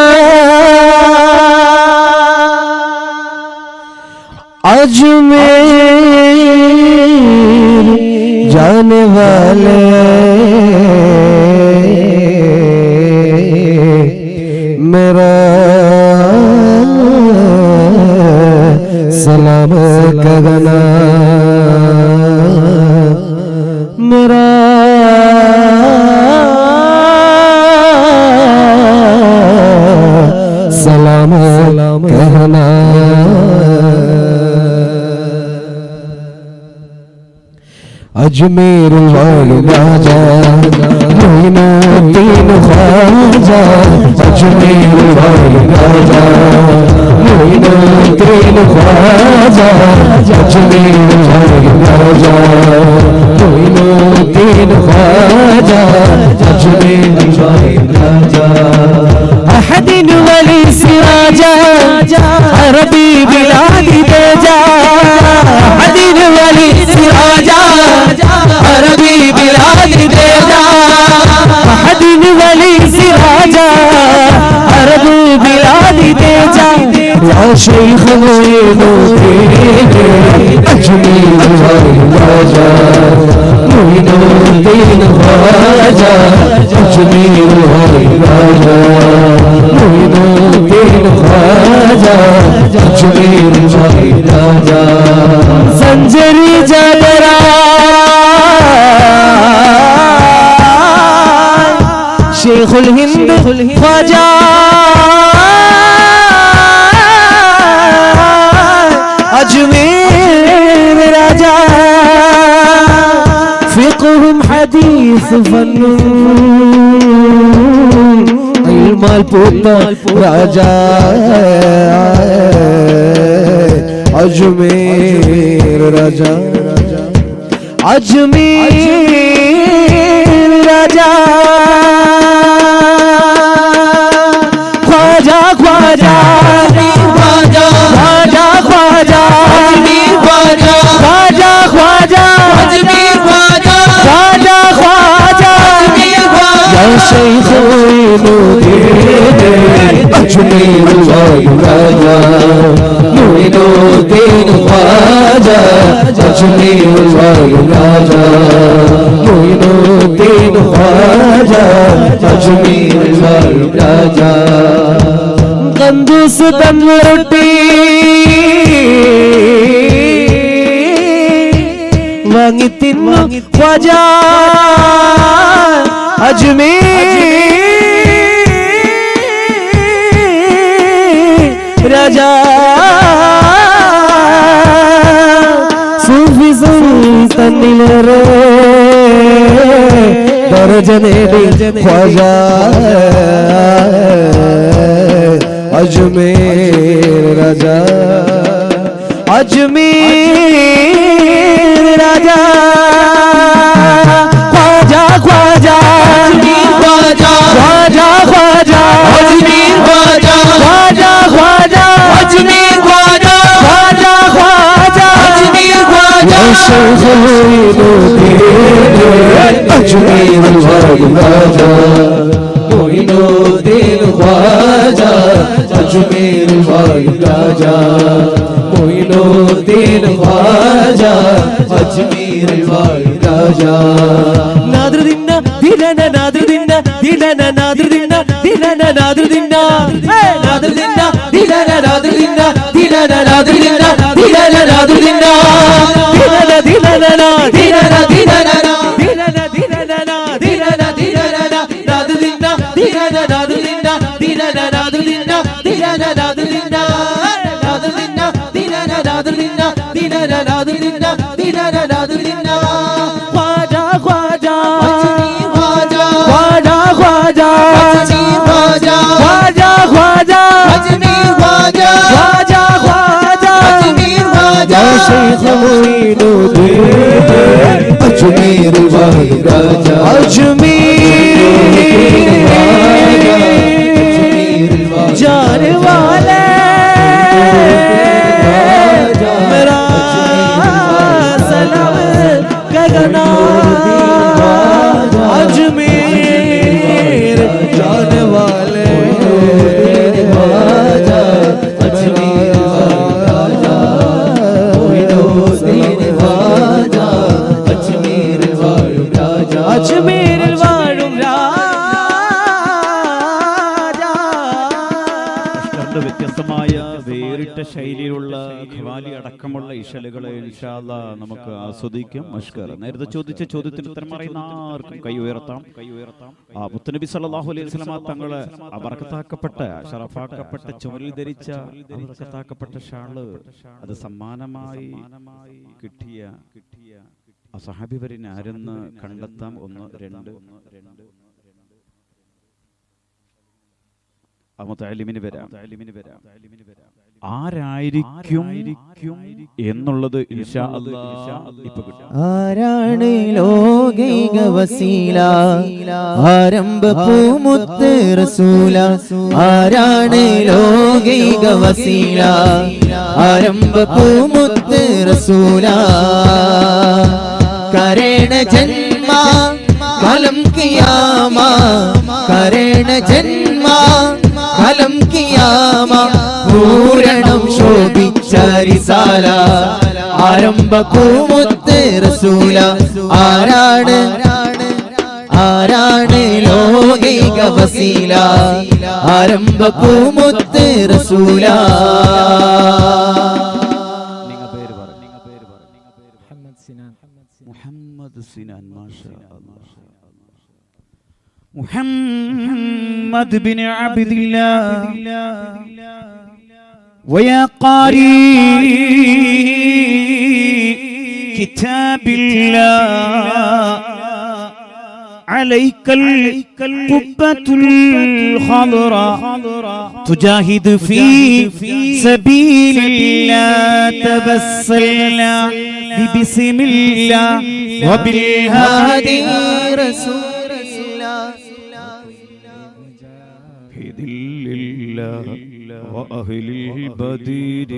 अजमेर जाने वाले मेरा सलाम कहना मेरा सलाम कहना अजमेर वाली राजा मोइनुद्दीन ख्वाजा अजमेर वाली राजा मोइनुद्दीन ख्वाजा अजमेर राजा मोइनुद्दीन ख्वाजा अजमेर राजा अहदिन वली सिराजा अरबी बिलादी तेजा अहदिन वली सिराजा अरबी बिलादी तेजा अहदिन वली सिराजा अरबी बिलादी तेजा या शेख मोइनुद्दीन अजमेर राजा मोइनुद्दीन ख्वाजा अजमेर राजा मोइनुद्दीन ख्वाजा अजमेर राजा संजरी जगरा शेखुल हिंद ख्वाजा अजमेर राजा फिक़्हुम हदीस फन्नुन इल्माल पूता राजा अजमेर राजा अजमेर राजा ख्वाजा ख्वाजा ख्वाजा ख्वाजा ख्वाजा ख्वाजा ख्वाजा ख्वाजा ख्वाजा ख्वाजा या शेख मोइनुद्दीन अजमेर राजा मोइनुद्दीन ख्वाजा अजमेर राजा मोइनुद्दीन ख्वाजा अजमेर राजा कंदूस तंदुरुटी वांगी तिन्नु ख्वाजा अजमेर राजा सूफी सुल्तान रे दर्जने ख्वाजा अजमेर राजा अजमेर राजा ख्वाजा ख्वाजा ख्वाजा ख्वाजा ख्वाजा अजमेर ख्वाजा ख्वाजा ख्वाजा अजमेर ख्वाजा ख्वाजा ख्वाजा अजमेर ख्वाजा शेख मोइनुद्दीन अजमेर राजा मोइनुद्दीन ख्वाजा अजमेर राजा मोइनुद्दीन ख्वाजा अजमेर राजा नादर दिन्ना दिलना नादर दिन्ना दिलना नादर दिन्ना दिलना नादर दिन्ना नादर दिन्ना दिलना नादर दिन्ना दिलना नादर दिन्ना दिलना नादर दिन्ना दिलना दिलना दिलना दिलना दिलना दिलना दिलना दिलना नादर दिन्ना दिलना नादर दिन्ना दिलना नादर दिन्ना दिलना नादर दिन्ना नादर दिन्ना दिलना नादर दिन्ना दिलना नादर दिन्ना दिलना नादर दिन्ना ख्वाजा ख्वाजा ख्वाजा ख्वाजा ख्वाजा ख्वाजा ख्वाजा अजमेर ख्वाजा ख्वाजा ख्वाजा अजमेर ख्वाजा शेख मोइनुद्दीन अजमेर राजा अजमेर जाने वाले मेरा सलाम गगना अजमेर जाने वाले अजमेर राजा मोइनुद्दीन ख्वाजा अजमेर राजा अजमेर വ്യത്യസ്തമായ വേറിട്ട ശൈലിയിലുള്ള ഖവാലി അടക്കമുള്ള ഇശലുകളെ ഇൻഷാ അല്ലാഹ് നമുക്ക് ആസ്വദിക്കാം. മഷ്കർ നേരത്തെ ചോദിച്ച ചോദ്യത്തിന് ഉത്തരം പറയുന്ന ആർക്കും കൈ ഉയർത്താം. മുത്തുനബി സല്ലല്ലാഹു അലൈഹി വസല്ലമ തങ്ങളെ അബറകത്താക്കപ്പെട്ട ശറഫാക്കപ്പെട്ട ചുമലിൽ ധരിച്ച അബറകത്താക്കപ്പെട്ട ഷാള് അത് സമ്മാനമായി കിട്ടിയ ആ സഹാബി വരൻ ആരെന്ന് കണ്ടെത്താം. 1 2 മുതഅല്ലിമിന് വരാം. ആരായിരിക്കും എന്നുള്ളത് ഇൻഷാ അല്ലാഹ് ഇപ്പൊ കിട്ടും. ആരാണ് ലോകൈക വസീല ആരംഭ പൂമുത്ത് റസൂല ആരാണ് ലോകൈക വസീല ആരംഭ പൂമുത്ത് റസൂല കരേണ ജന്മ കലം കിയാമ കരേണ ജന്മ കലം കിയാമ പൂരണം ശോഭിച്ച റിസാല ആരംഭ പൂമുത്ത് റസൂല ആരാണ് ആരാണ് ലോകൈക വസീല ആരംഭ പൂമുത്ത് റസൂല മുഹമ്മദ് സിനാൻ മാഷാ അല്ലാഹ് മുഹമ്മദ് ബിൻ അബ്ദില്ലാഹ് വയാ ഖാരി കിതാബില്ലാഹ് عليك القبة الخضراء تجاهد في سبيل الله تبسلنا ببسم الله وبالهادي رسول الله في ذل الله وأهل البدير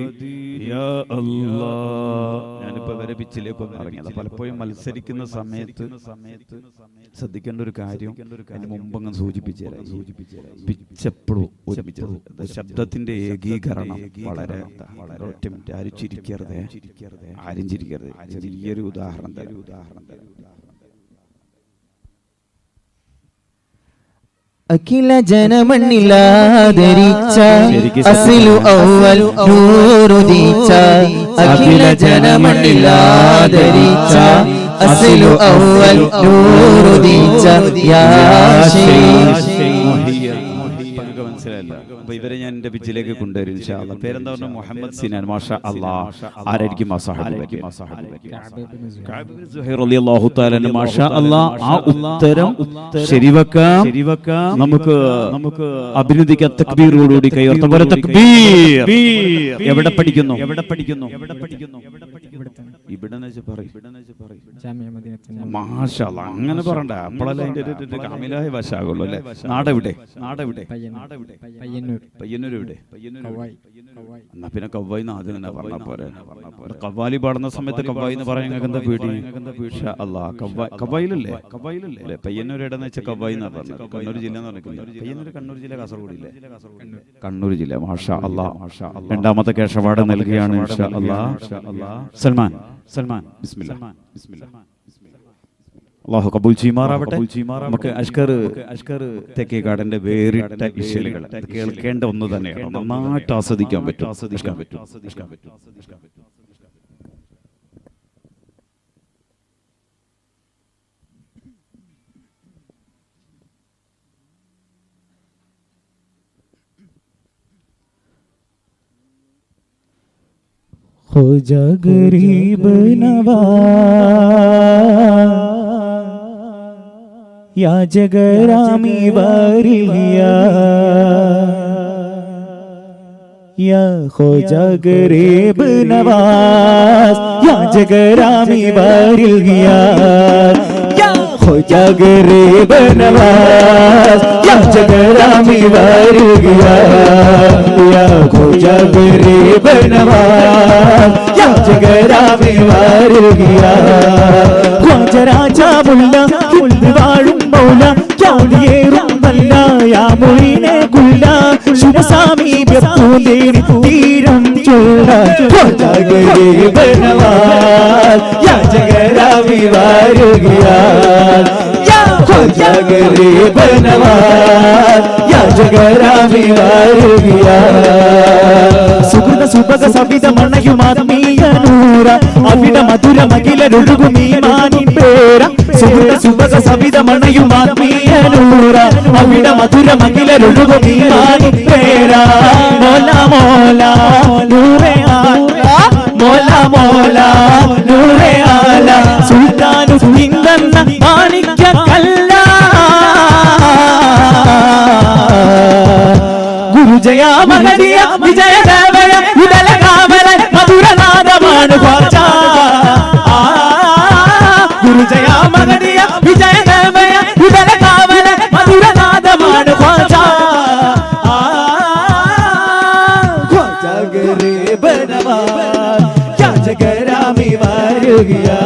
يا الله. ഞാനിപ്പോ വരെ പിച്ചിലേക്ക് ഇറങ്ങിയത് പലപ്പോഴും മത്സരിക്കുന്ന സമയത്ത് ശ്രദ്ധിക്കേണ്ട ഒരു കാര്യം അതിന് മുമ്പങ്ങ് സൂചിപ്പിച്ചെപ്പോഴും ഒരുമിച്ചത് ശബ്ദത്തിന്റെ ഏകീകരണം വളരെ ഒറ്റ മിനിറ്റ്. ആരും ചിരിക്കരുത്, ആരും ചിരിക്കരുത്. ചെറിയൊരു ഉദാഹരണം തരാം. അഖില ജനമണ്ണിലാദരിച്ച അസ്ലു അവൽ നൂറുദിച്ച അഖില ജനമണ്ണിലാദരിച്ച അസ്ലു അവൽ നൂറുദിച്ച യാ മനസ്സിലായില്ല. അപ്പൊ ഇവരെ ഞാൻ എന്റെ പിച്ചിലേക്ക് കൊണ്ടുവരും ഇൻഷാ അല്ലാഹ്. പേരെന്താ പറഞ്ഞ? മുഹമ്മദ് സിനാൻ മാഷാ അല്ലാഹ്. ആരായിരിക്കും ആ സഹാബി? കഅബ് ഇബ്നു സുഹൈർ റളിയല്ലാഹു തആല മാഷാ അല്ലാഹ്. ആ ഉത്തരം ശരിവെക്കാം. നമുക്ക് അഭിനന്ദിക്കാൻ തക്ബീറോടുകൂടി കൈയുയർത്താം. ഒരു തക്ബീർ. എവിടെ പഠിക്കുന്നു? ഇവിടെ മാഷാ അല്ലാഹ്. അങ്ങനെ പറയണ്ട, അപ്പോഴല്ലേ അതിന്റെ കാമിലായ വശാകുള്ളൂ അല്ലേ? നാടെവിടെ? പയ്യന്നൂർ എവിടെ? എന്നാ പിന്നെ കവ്വായി ആദ്യം തന്നെ പറഞ്ഞ പോരെ. കവ്വാലി പാടുന്ന സമയത്ത് കവ്വായി എന്ന് പറയാൻ ഞങ്ങൾക്ക് എന്താ പേടി? കവ്വായിലല്ലേ? പയ്യന്നൂർ എവിടെന്ന് വെച്ചാൽ കവ്വായി എന്നാ പറഞ്ഞത്. കണ്ണൂർ ജില്ല എന്ന് പറഞ്ഞിട്ടുണ്ട്. പയ്യന്നൂർ കണ്ണൂർ ജില്ല, കാസർഗോഡ് ഇല്ലേ? കണ്ണൂർ ജില്ല. മാഷാ അല്ലാഹ്. രണ്ടാമത്തെ കേശവാട് നൽകുകയാണ് ഇൻഷാ അല്ലാഹ്. സൽമാൻ ബിസ്മില്ലാഹ്. അല്ലാഹു കബൂൽ ചെയ്യുമാറാവട്ടെ. നമുക്ക് അഷ്കർ തെക്കേക്കാടിന്റെ വേറിട്ട ഇശലുകൾ കേൾക്കേണ്ട ഒന്ന് തന്നെയാണ്. നന്നായിട്ട് ആസ്വദിക്കാൻ പറ്റും. ഖോജാ ഗരീബ് നവാസ് या जगरामी वारिया या खोजा गरीब नवाज या जगरामी वारिया या खोजा गरीब नवाज या जगरामी वारिया या खोजा गरीब नवाज या जगरामी वारिया ख्वाजा मुल्ला വാഴും മൗല ക്യാദിയേറും വല്ല യാ മുഈനെ കുല്ല ശുഭ സാമീപ്യപ്പൂന്തേരി തീരം ചൊല്ല ഖോജാ ഗരീബ് നവാസ് യാ ജഗരാമി വാരുകിയാ യാ ഖോജാ ഗരീബ് നവാസ് യാ ജഗരാമി വാരുകിയാ സുഹൃത സുഭഗ സവിത മണയുമാത്മീയ നൂറ അവിട മധുര മകിലൊഴുകും ഈമാനിൻ പേര സുഹൃത സുഭഗ സവിത മണയുമാത്മീയ നൂറ അവിട മധുര മകിലൊഴുകും ഈമാനിൻ പേര മോല മോല നൂറേ ആല മോല മോല നൂറേ ആല സുൽത്താനു ഇന്നെന്ന മാണിക്യ കല്ല മഹദിയ വിജയദേവയ ഉദല കാവല മധുരനാദമാണ് ഖ്വാജ ഖ്വാജ ഗരീബ് നവാസ് ക്യാ ജഗരാമി വാരുകിയാ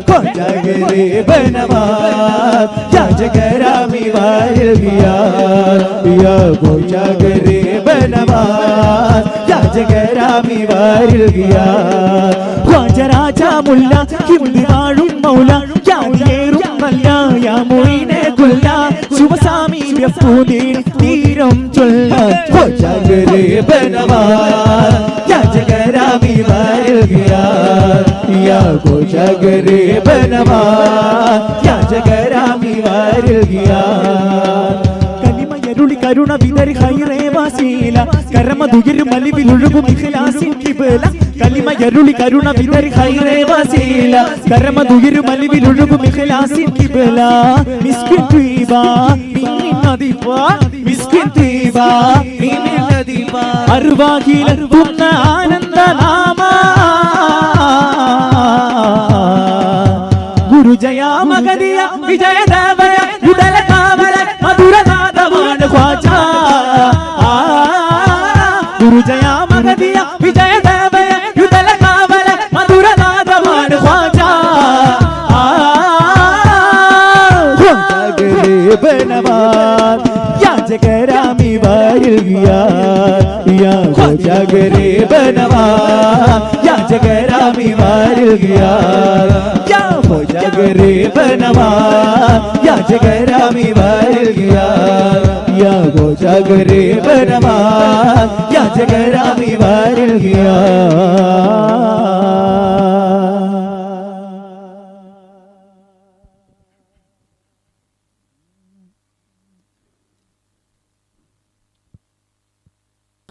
ഖ്വാജ ഗരീബ് നവാസ് ക്യാ ജഗരാമി വാരുകിയാ യാ ഖ്വാജ ഗരീബ് നവാസ് ക്യാ ജഗരാമി വാരുകിയാ ഖ്വാജ രാജാ മുല്ല ഹിന്ദി വാഴും മൗല യാതിയേറും നല്ല യാ മുഈനെ കുല്ല ശുഭസാമി വ്യപ്പൂതി തീരം ചൊല്ല ഖ്വാജ ഗരീബ് നവാസ് യാ ജഗരാമി വാരുകിയാ യാ ഖ്വാജ ഗരീബ് നവാസ് യാ ജഗരാമി വാരുകിയാ കലിമയരുളി കരുണ വിതറി ഖൈറേ വസീല കരമതുകിർ മലിവിലൊഴുകും ഇഖ്ലാസിൻ കിബല കലിമയരുളി കരുണ വിതറി ഖൈറേ വസീല കരമതുകിർ മലിവിലൊഴുകും ഇഖ്ലാസിൻ കിബല മിസ്കിൻ ത്വീബ മീമിൻ നദിബ മിസ്കിൻ ത്വീബ മീമിൻ നദിബ അർവാഹിൽ തുന്ന ആനന്ദ നാമ ഗുരു ജയ മഗദിയ വിജയദേവയ ഉദല കാവല മധുരനാദമാണ് ഖ്വാജ ഗുരു ജയ മഗദിയ വിജയദേവയ ഉദല കാവല മധുരനാദമാണ് ഖ്വാജ ഖ്വാജ ഗരീബ് നവാസ് യാ ജഗരാമി വാരുകിയാ യാ ഖ്വാജ ഗരീബ് നവാസ് യാ ജഗരാമി വാരുകിയാ യാ ഖ്വാജ ഗരീബ് നവാസ് യാ ജഗരാമി വാരുകിയാ യാ ഖ്വാജ ഗരീബ് നവാസ് യാ ജഗരാമി വാരുകിയാ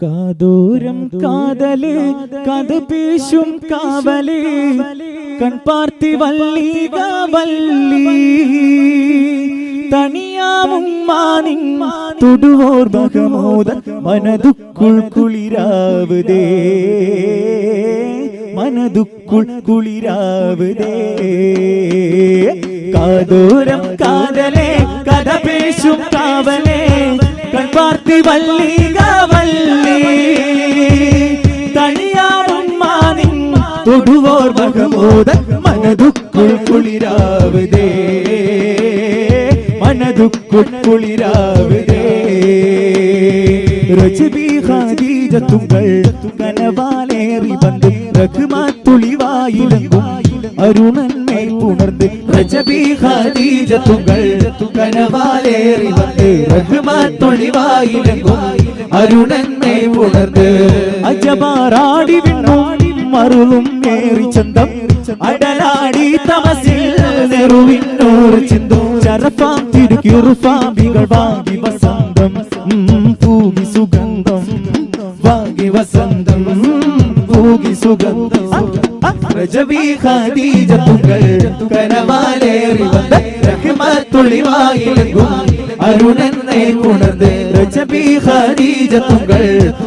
കാതൂരം കാതല് കഥ പീശും കാവല് കൺപാർത്തി വള്ളി കാവല്ലി തണിയാമും മാനിൻ തൊടുവോർ ബഹമോദ മനതുക്കുൾ കുളിരാവുതേ മനതുക്കുൾ കുളിരാവുതേ കാതൂരം കാതലേ കഥ പീശും കാവലേ കൺപാർത്തി വള്ളി കാവല്ലി തണിയാറും മാനിൻ തൊടുവോർ ബഹമോദ മനതുക്കുൾ കുളിരാവുതേ മനതുക്കുൾ കുളിരാവുതേ രജബി ഖദീജത്തുകൾ കനവാലേറി വന്ന് റഹ്മത്തുളിവായിലെങ്കും അരുണന്മേ പുണർന്ന് രജബി ഖദീജത്തുകൾ കനവാലേറി വന്ന് റഹ്മത്തുളിവായിലെങ്കും അരുണന്മേ പുണർന്ന് അജബാറാടി വിണ്ണും മറുളും ഏറി ചന്തം അടലാടി തമസിൽ നെറുവിന്നോർ ചിന്തും ചരപ്പാം തിരുക്കിറുപ്പാം വികൾവാകി വസന്തം പൂകി സുഗന്ധം വാകി വസന്തം പൂകി സുഗന്ധം രജബി ഖദീജത്തുകൾ കനവാലേറി വന്ന് റഹ്മത്തുളിവായിലെങ്കും അരുണനെ പുണർന്ന് രജബി ഖദീജത്തുകൾ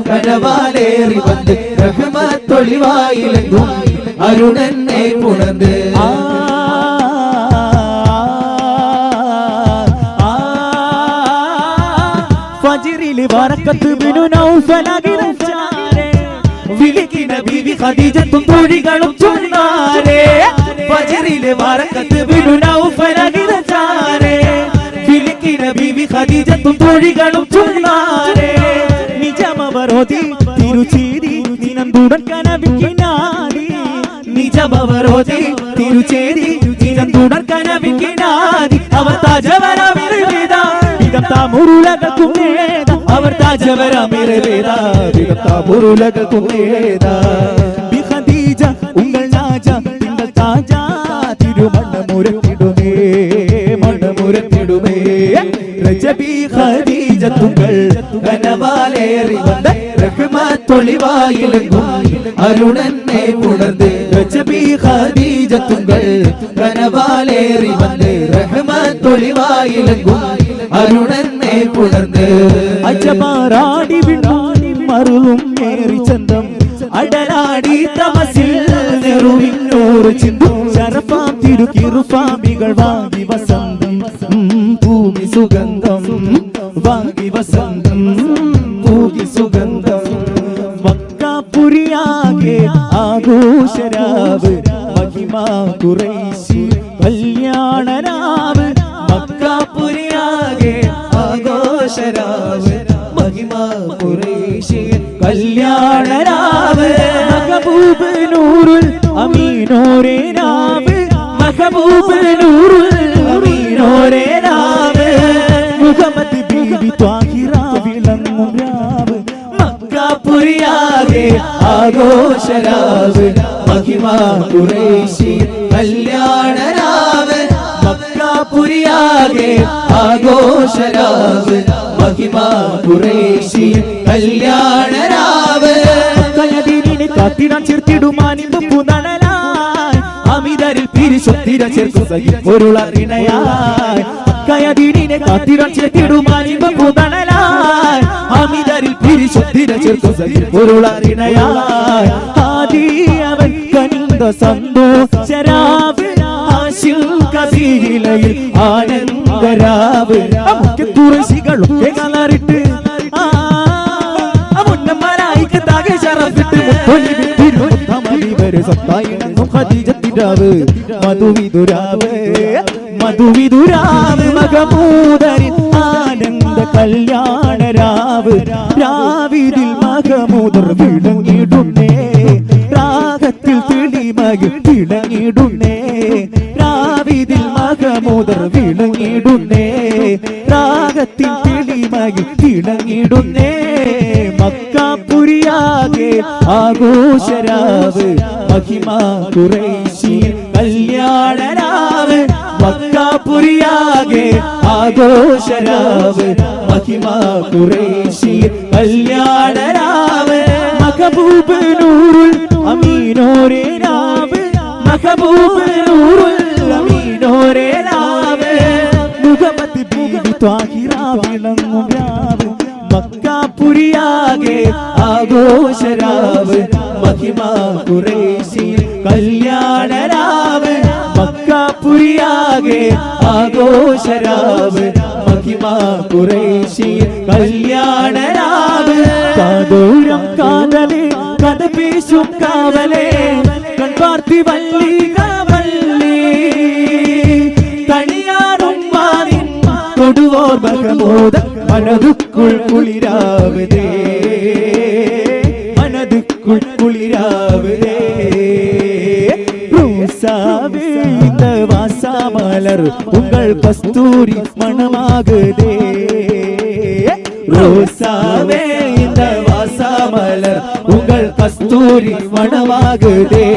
കനവാലേറി വന്ന് റഹ്മത്തുളിവായിലെങ്കും അരുണനെ പുണർന്ന് ഫജ്റിലെ ബറക്കത്ത് ബിനു നൗഫലകിരച്ചാരെ വിളിക്കിന ബീവി ഖദീജത്തും തൊഴികളും ചൊന്നാരെ ഫജ്റിലെ ബറക്കത്ത് ബിനു നൗഫലകിരച്ചാരെ വിളിക്കിന ബീവി ഖദീജത്തും തൊഴികളും ചൊന്നാരെ നിജമവരോതി തിരുചേരി നിനന്തുടൻ കനവിക്കിനാരി നിജമവരോതി തിരുചേരി നിനന്തുടൻ കനവിക്കിനാരി അവർ താജവരമിരുവിത വിധം താമുരുലകൾക്കും നേത അവർ താജവരമിരുവിത വിധം താമുരുലകൾക്കും നേത ബി ഖദീജ ഉങ്ങൾ രാജ തിങ്കൾ താജ തിരുമണ്ണമുരത്തിടുമേ മണ്ണമുരത്തിടുമേ രജബി ഖദീജത്തുകൾ കനവാലേറി വന്ന റഹ്മത്തുളിവായിലെങ്കും അരുണനെ പുണർന്ന് രജബി ഖദീജത്തുകൾ കനവാലേറി വന്ന റഹ്മത്തുളിവായിലെങ്കും അരുണനെ പുണർന്ന് അജബാറാടി വിണ്ണും മറുളും ഏറി ചന്തം അടലാടി തമസിൽ നെറുവിന്നോ നൂറ് ചിന്തും ശരഫാം തിരുക്കിറുഫാമികൾ വാങ്ങി വസന്തം പൂകി സുഗന്ധം വാങ്ങി വസന്തം പൂകി സുഗന്ധം മക്കാപുരിയാകെ ആഘോഷരാവ് മഹിമാ ഖുറൈശി കല്യാണരാവ് മക്കാപുരിയാകെ ആഘോഷരാവ് മഹിമാ ഖുറൈശി കല്യാണരാവ് മഹബൂബ് നൂറുൽ അമീനോരേ രാവ് മഹബൂബ് നൂറുൽ അമീനോരേ രാവ് മുഹമ്മദ് ബീവി ത്വാഹിറ വിളങ്ങും രാവ് മക്കാപുരിയാകെ ആഘോഷരാവ് മഹിമാ ഖുറൈശി കല്യാണരാവ് മക്കാപുരിയാകെ ആഘോഷരാവ് മഹിമാ ഖുറൈശി കല്യാണരാവ് കയതിനെ കാത്തിടാൻ ചേർത്തിടുമാനിമ്പ് പുനണലായി അമിതരിൽ പിരിശൊത്തിര ചേർക്കും പൊരുളറിണയായി കയതിനെ കാത്തിടാൻ ചേർത്തിടുമാനിമ്പ് പുനണലായി അമിതരിൽ പിരിശൊത്തിര ചേർക്കും പൊരുളറിണയായി ആദി അവൻ കനിന്ദ സന്തോഷരാവ് ആശിൽ കബീലയിൽ ആനന്ദരാവ് നമുക്ക് കുറശികളൊക്കെ കളറിട്ട് മധുവിതുരാവ് മഹമൂദരിൻ ആനന്ദ കല്യാണരാവ് രാവിതിൽ മഹമൂദർ വിളങ്ങിടുന്നേ രാഗത്തിൽ തെളിമകിൽ വിളങ്ങിടുന്നേ രാവിതിൽ മഹമൂദർ വിളങ്ങിടുന്നേ രാഗത്തിൽ തെളിമകിൽ വിളങ്ങിടുന്നേ മക്കാപുരിയാകെ ആഘോഷരാവ് മഹിമാ ഖുറൈശി കല്യാണരാവ് മക്കാപുരിയാകെ ആഘോഷരാവ് മഹിമാ ഖുറൈശി കല്യാണരാവ് മഹബൂബ് നൂറുൽ അമീനോരേ രാവ് മഹബൂബ് നൂറുൽ അമീനോരേ രാവ് മുഹമ്മദ് ബീവി ത്വാഹിറ വിളങ്ങും രാവ് മക്കാപുരിയാകെ ആഘോഷരാവ് മഹിമാ ഖുറൈശി കല്യാണരാവ് മക്കാപുരിയാകെ ആഘോഷരാവ് മഹിമാ ഖുറൈശി കല്യാണരാവ് കാതൂരം കാതലേ കഥ പേശും കാവലേ കൺപാർത്തി വല്ലി കാവല്ലി തണിയാറും മാറിൻ കൊടുവോർ മഹമൂദ മനതുക്കുൾ കുളിരാവതേ മനതുക്കുൾ കുളിരാവതേ റോസാവേ இந்த வாசாமலர் உங்கள் கஸ்தூரி மணமாகுதே ரோசாவே இந்த வாசாமலர் உங்கள் கஸ்தூரி மணமாகுதே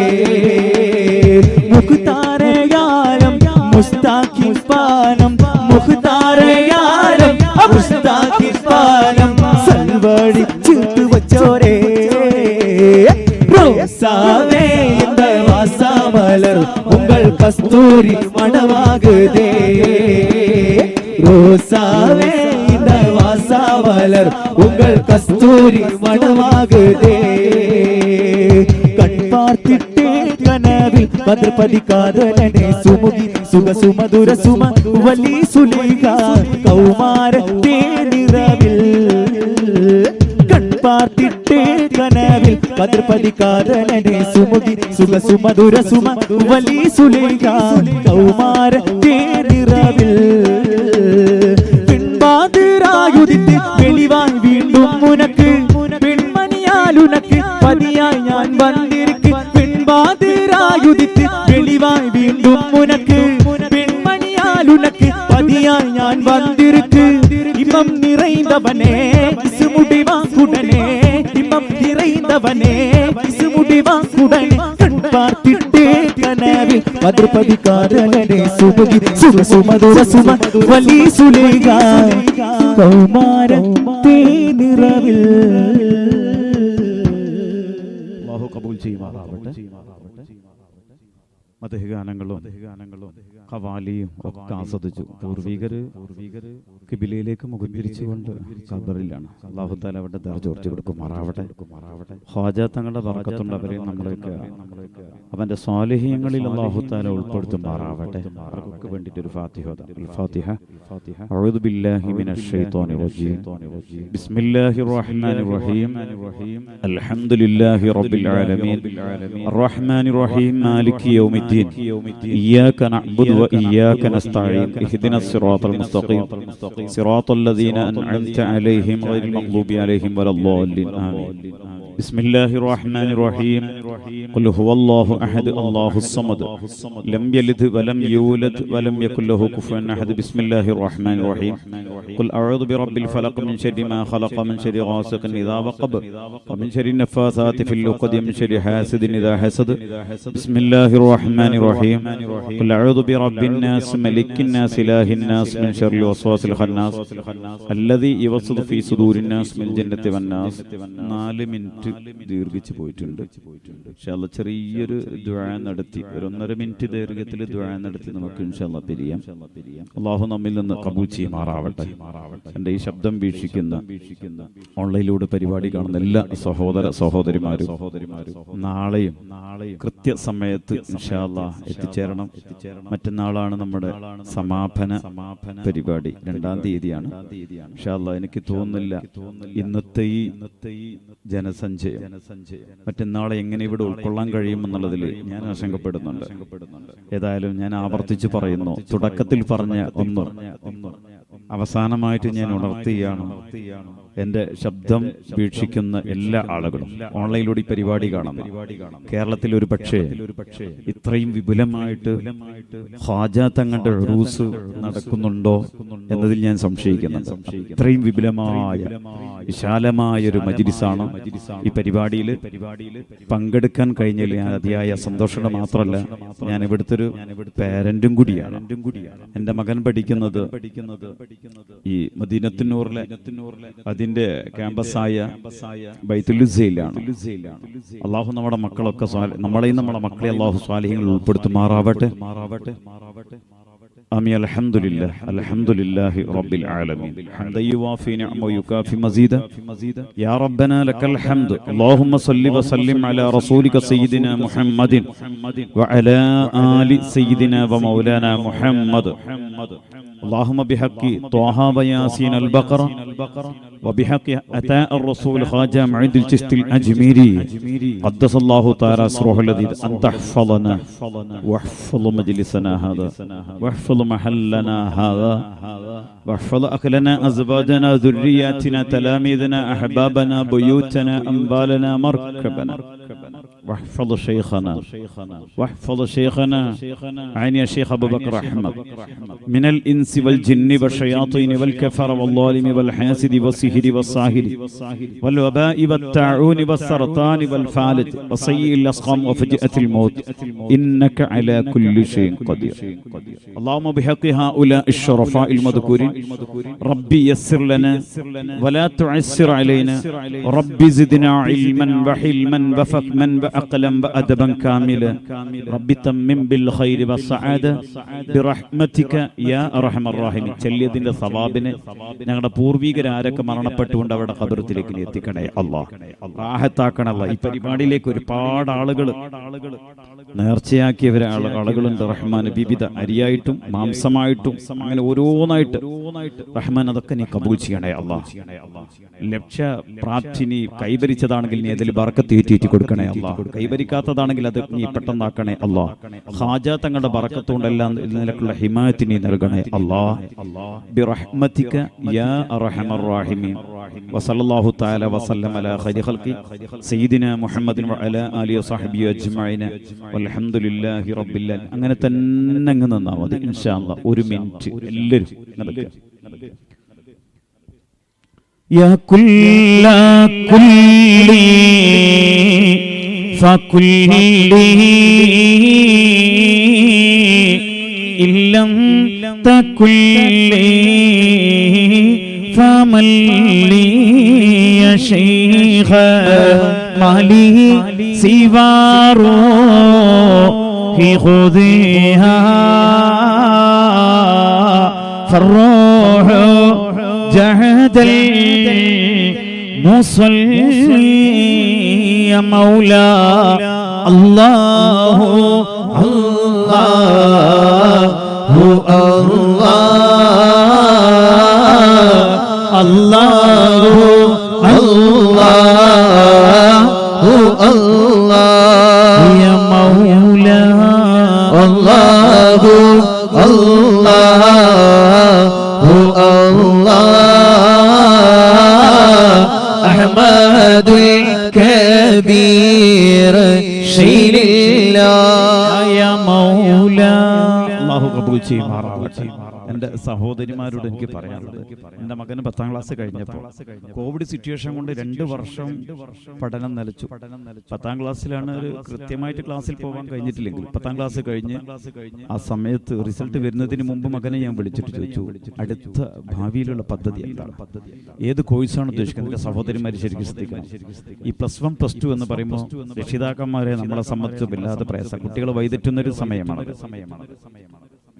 முக்தாரயாலம் முஸ்தாகின் பானம் முக்தாரயாலம் முஸ்தாகின் பானம் சல்வடி சித்து வச்சோரே ரோசாவே இந்த வாசாமலர் உங்கள் கஸ்தூரி மணமாகுதே ரோசாவே இந்த வாசாமலர் உங்கள் கஸ்தூரி மணமாகுதே கண் பார்த்திட்டே கனவில் பத்ரபதி காதலனே சுமுகி சுக சுமதுர சும வலி சுலிகா கௌமார தேனிரவில் கண் பார்த்திட்டே கனவில் பத்ரபதி காதலனே சுமுகி சுக சுமதுர சும வலி சுலிகா கௌமார தேனிரவில் പിൻപാതിരായുദിത്ത് വെളിവാൻ വീണ്ടും ഉനക്ക് പെൺമണിയാൽ ഉനക്ക് പതിയായി ഞാൻ വന്നിരിക്ക് പിൻപാതിരായുദിത്ത് വെളിവാൻ വീണ്ടും ഉനക്ക് പെൺമണിയാൽ ഉനക്ക് പതിയായി ഞാൻ വന്നിരിക്ക് ഇമം நிறைந்தவனே இசுமுடிவாக்குடனே இமம் நிறைந்தவனே இசுமுடிவாக்குடனே கண் பார்த்திட்டே கனவில் மதுரபதி காதலனே சுமுகி சுக சுமதுர சும வலி சுலேகா கௌமார தேனிரவில் അല്ലാഹു കബൂൽ ചെയ്യുമാറാവട്ടെ. മദ്ഹ്ഗാനങ്ങളും ഖവാലിയും ഒക്കെ ആസ്വദിച്ചു. പൂർവികര് ഖിബിലയിലേക്ക് മുഖം തിരിച്ചുകൊണ്ട് ഖബറിലാണ്. അല്ലാഹു തആല അവരുടെ ദർജ ഉയർത്തി കൊടുക്കുമാറാവട്ടെ. ഖ്വാജ തങ്ങളുടെ ബർക്കത്തുണ്ട് അവരെ നമ്മളെയൊക്കെ അവന്റെ സ്വാലിഹീങ്ങളിൽ അല്ലാഹു തആല ഉൾപ്പെടുത്തുമാറാവട്ടെ. അവർക്ക് വേണ്ടിയിട്ട് ഒരു ഫാത്തിഹ അൽ ഫാത്തിഹ. അഊദു ബില്ലാഹി മിനശ് ശൈത്വാനിർ റജീം. ബിസ്മില്ലാഹിർ റഹ്മാനിർ റഹീം. അൽഹംദുലില്ലാഹി റബ്ബിൽ ആലമീൻ അർറഹ്മാനിർ റഹീം മാലികി യൗമിദ്ദീൻ ഇയ്യാക നഅ്ബുദു وإياك نستعين اهدنا الصراط المستقيم صراط الذين أنعمت عليهم غير المغضوب عليهم ولا الضالين آمين. بسم الله الرحمن الرحيم. قل هو الله أحد الله الصمد لم يلد ولم يولد ولم يكن له كفوا أحد. بسم الله الرحمن الرحيم. قل أعوذ برب الفلق من شر ما خلق من شر غاسق إذا وقب ومن شر النفاثات في العقد من شر حاسد إذا حسد. بسم الله الرحمن الرحيم. قل أعوذ برب الناس ملك الناس إله الناس من شر الوسواس الخناس الذي يوسوس في صدور الناس من الجنة والناس. 4 മിനിറ്റ് ദീർഘിച്ചു പോയിട്ടുണ്ട്. ഇൻഷാല്ലാ ചെറിയൊരു ദുആ നടത്തി, ഒരു 1.5 മിനിറ്റ് ദീർഘത്തിൽ ദുആ നടത്തി നമുക്ക് ഇൻഷാല്ലാ പിരിയാം. അല്ലാഹു നമ്മിൽ നിന്ന് കബൂൽ ചെയ്യുമാറാവട്ടെ. എൻ്റെ ഈ ശബ്ദം വീക്ഷിക്കുന്ന ഓൺലൈനിലൂടെ പരിപാടി കാണുന്ന എല്ലാ സഹോദര സഹോദരിമാരും നാളെയും കൃത്യസമയത്ത് ഇൻഷാല്ലാ എത്തിച്ചേരണം. മറ്റന്നാളാണ് നമ്മുടെ സമാപന പരിപാടി, 2-ാം തീയതിയാണ് ഇൻഷാല്ലാ. എനിക്ക് തോന്നുന്നില്ല ഇന്നത്തെ ഈ ജനസഞ്ചയം മറ്റന്നാളെ എങ്ങനെ ഇവിടെ ഉൾക്കൊള്ളാൻ കഴിയുമെന്നുള്ളതിൽ ഞാൻ ആശങ്കപ്പെടുന്നുണ്ട്. ഏതായാലും ഞാൻ ആവർത്തിച്ച് പറയുന്നു, തുടക്കത്തിൽ പറഞ്ഞ ഒന്ന് അവസാനമായിട്ട് ഞാൻ ഉണർത്തുകയാണ്. എൻ്റെ ശബ്ദം വീക്ഷിക്കുന്ന എല്ലാ ആളുകളും ഓൺലൈനിലൂടെ ഈ പരിപാടി കാണുന്നു. കേരളത്തിൽ ഒരു പക്ഷേ ഇത്രയും വിപുലമായിട്ട് ഖ്വാജ തങ്ങളുടെ ഉറൂസ് നടക്കുന്നുണ്ടോ എന്നതിൽ ഞാൻ സംശയിക്കുന്നുണ്ട്. ഇത്രയും വിപുലമായ വിശാലമായ ഒരു മജ്ലിസാണ് ഈ പരിപാടിയിൽ പങ്കെടുക്കാൻ കഴിഞ്ഞതിൽ ഞാൻ അതിയായ സന്തോഷം മാത്രമല്ല, ഞാൻ ഇവിടുത്തെ ഒരു പേരന്റും കൂടിയാണ്. എൻ്റെ മകൻ പഠിക്കുന്നത് ഈ മദീനത്തുന്നൂറിലെ അതിന്റെ ക്യാമ്പസായ ബൈത്തുൽ ഉസ്സയിലാണ്. അല്ലാഹു നമ്മുടെ മക്കളൊക്കെ നമ്മളെയും നമ്മുടെ മക്കളെ അല്ലാഹു സ്വാലിഹീങ്ങളിൽ ഉൾപ്പെടുത്തുമാറാവട്ടെ. آمين. الحمد لله الحمد لله رب العالمين حمدا يوافي نعمه ويكافي مزيدا. يا ربنا لك الحمد. اللهم صل وسلم على رسولك سيدنا محمد وعلى آل سيدنا ومولانا محمد. اللهم بحق طه وياسين البقرة وبحق أتاء الرسول خواجة معيد الجست الأجميري قدس الله تعالى سره الذي أن تحفظنا واحفظ مجلسنا هذا واحفظ محلنا هذا واحفظ أكلنا أزواجنا ذرياتنا تلاميذنا أحبابنا بيوتنا أنبالنا مركبنا واحفظ شيخنا واحفظ شيخنا عين يا شيخ أبو بكر أحمد من الإنس والجن والشياطين والكفر والظالم والحاسد والسحر والساحر والوباء والطاعون والسرطان والفالج وسيء الأسقام وفجأة الموت إنك على كل شيء قدير. اللهم بحق هؤلاء الشرفاء المذكورين ربي يسر لنا ولا تعسر علينا. ربي زدنا علما وحلما وفهما وعقلا وأدبا كاملا. ربي تمم بالخير والسعادة برحمتك يا أرحم الراحمين. ചെല്ലിയതിന്റെ സവാബിനെ ഞങ്ങളുടെ പൂർവികരാരൊക്കെ മരണപ്പെട്ടുകൊണ്ട് അവരുടെ ഖബറിലേക്ക് എത്തിക്കണേ അല്ലാഹ്. റാഹത്താക്കണല്ല. ഈ പരിപാടിയിലേക്ക് ഒരുപാട് ആളുകൾ നേർച്ചയാക്കിയവരെ ആളുകളുണ്ട് റഹ്മാൻ. വിവിധ അരിയായിട്ടും മാംസമായിട്ടും അങ്ങനെ ഓരോന്നായിട്ട് റഹ്മാൻ അതൊക്കെ നീ കബൂൽ ചെയ്യണേ അല്ലാഹ്. ലക്ഷ്യ പ്രാപ്തിനി കൈവരിച്ചതാണെങ്കിൽ നീ അതിൽ ബർക്കത്ത് ഏറ്റി കൊടുക്കണേ അല്ലാഹ്. കൈവരിക്കാത്തതാണെങ്കിൽ അത് നീ പെട്ടെന്നാക്കണേ അല്ലാഹ്. ഖാജ തങ്ങളുടെ ബർക്കത്തുകൊണ്ടെല്ലാം നിലക്കുള്ള ഹിമായത്ത് നീ നൽകണേ അല്ലാഹ്. ബിറഹ്മതിക യാ അർഹമർ റഹീമീൻ. വസല്ലല്ലാഹു തആല വസല്ലം അലാ ഖൈരി ഖൽഖി സയ്യിദിനാ മുഹമ്മദിൻ വഅലാ ആലിഹി വസഹ്ബിഹി അജ്മഈന വൽഹംദുലില്ലാഹി റബ്ബിൽ ആലമീൻ. അങ്ങനെ തന്നെ അങ്ങ് നിന്നാ മതി ഇൻഷാ അല്ലാഹ്. 1 മിനിറ്റ് എല്ലാവരും നടക്കുക. يا كل كلي فكلي إن لم تكن لي فمن لي يا شيخ ما لي سوى خذيها فالروح جهد المصلي يا مولا الله الله الله الله الله يا مولا الله الله الله أحمد الكبير شيل الله يا مولا അല്ലാഹു കബൂൽ ചെയ്യുമാറാവട്ടെ. എൻ്റെ സഹോദരിമാരോട് എനിക്ക് പറയാനുള്ളത്, എൻ്റെ മകന് 10ാം ക്ലാസ് കഴിഞ്ഞപ്പോൾ കോവിഡ് സിറ്റുവേഷൻ കൊണ്ട് 2 വർഷം പഠനം നിലച്ചു. 10ാം ക്ലാസ്സിലാണ് ഒരു കൃത്യമായിട്ട് ക്ലാസ്സിൽ പോകാൻ കഴിഞ്ഞിട്ടില്ലെങ്കിൽ 10ാം ക്ലാസ് കഴിഞ്ഞ് ആ സമയത്ത് റിസൾട്ട് വരുന്നതിന് മുമ്പ് മകനെ ഞാൻ വിളിച്ചിട്ട് ചോദിച്ചു, അടുത്ത ഭാവിയിലുള്ള പദ്ധതി എന്താണ്, ഏത് കോഴ്സാണ് ഉദ്ദേശിക്കുന്നത്? എൻ്റെ സഹോദരിമാർ ശരിക്കും ശ്രദ്ധിക്കണം. ഈ +1 +2 എന്ന് പറയുമ്പോൾ രക്ഷിതാക്കന്മാരെ നമ്മളെ സംബന്ധിച്ച് വല്ലാതെ പ്രയാസം, കുട്ടികൾ വൈതെറ്റുന്നൊരു സമയമാണ്.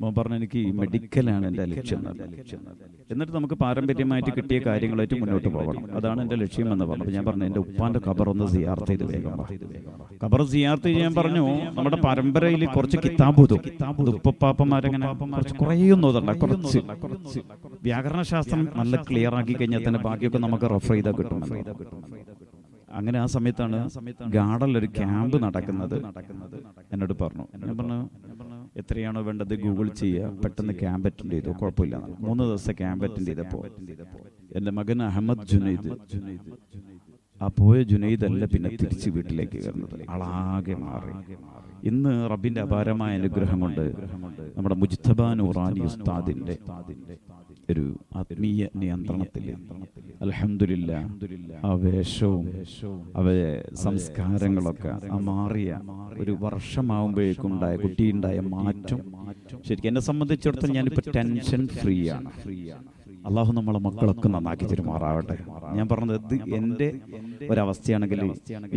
മോൻ പറഞ്ഞു, എനിക്ക് മെഡിക്കലാണ് എൻ്റെ ലക്ഷ്യം. എന്നിട്ട് നമുക്ക് പാരമ്പര്യമായിട്ട് കിട്ടിയ കാര്യങ്ങളായിട്ട് മുന്നോട്ട് പോകണം, അതാണ് എൻ്റെ ലക്ഷ്യം എന്ന് പറഞ്ഞു. ഞാൻ പറഞ്ഞു, എൻ്റെ ഉപ്പാൻ്റെ ഖബർ ഒന്ന് സിയാർത്ത് ചെയ്ത് വേഗം ഖബർ സിയാർത്ത് ചെയ്യാൻ പറഞ്ഞു. നമ്മുടെ പരമ്പരയിൽ കുറച്ച് കിതാബുതും ഉപ്പപ്പാപ്പന്മാരെങ്ങനെ കുറേയൊന്നും കുറച്ച് വ്യാകരണശാസ്ത്രം നല്ല ക്ലിയർ ആക്കി കഴിഞ്ഞാൽ തന്നെ ബാക്കിയൊക്കെ നമുക്ക് റെഫർ ചെയ്താൽ കിട്ടും. അങ്ങനെ ആ സമയത്താണ് ഗാർഡനിലൊരു ക്യാമ്പ് നടക്കുന്നത് എന്നോട് പറഞ്ഞു. ഞാൻ പറഞ്ഞു, എത്രയാണോ വേണ്ടത് ഗൂഗിൾ ചെയ്യുക, പെട്ടെന്ന് ക്യാമ്പ് അറ്റൻഡ് ചെയ്തു, കുഴപ്പമില്ല. 3 ദിവസത്തെ ക്യാമ്പ് അറ്റൻഡ് ചെയ്തപ്പോൾ എൻ്റെ മകൻ അഹമ്മദ് ജുനൈദ്, ആ പോയ ജുനൈദ് അല്ല പിന്നെ തിരിച്ച് വീട്ടിലേക്ക് കയറുന്നത്, ആളാകെ മാറി. ഇന്ന് റബ്ബിന്റെ അപാരമായ അനുഗ്രഹം കൊണ്ട് നമ്മുടെ മുജ്തബ നൂറാനി ഉസ്താദിന്റെ ഒരു ആത്മീയ നിയന്ത്രണത്തിൽ അൽഹംദുലില്ലാഹ് ആ വേഷവും അവരെ സംസ്കാരങ്ങളൊക്കെ ആ മാറിയ ഒരു വർഷമാവുമ്പോഴേക്കും ഉണ്ടായ കുട്ടിയുണ്ടായ മാറ്റം ശരിക്കും എന്നെ സംബന്ധിച്ചിടത്തോളം ഞാനിപ്പോൾ ടെൻഷൻ ഫ്രീ ആണ്. അള്ളാഹു നമ്മളെ മക്കളൊക്കെ നന്നാക്കി തരുമാറാവട്ടെ. ഞാൻ പറഞ്ഞത് ഇത് എൻ്റെ ഒരവസ്ഥയാണെങ്കിൽ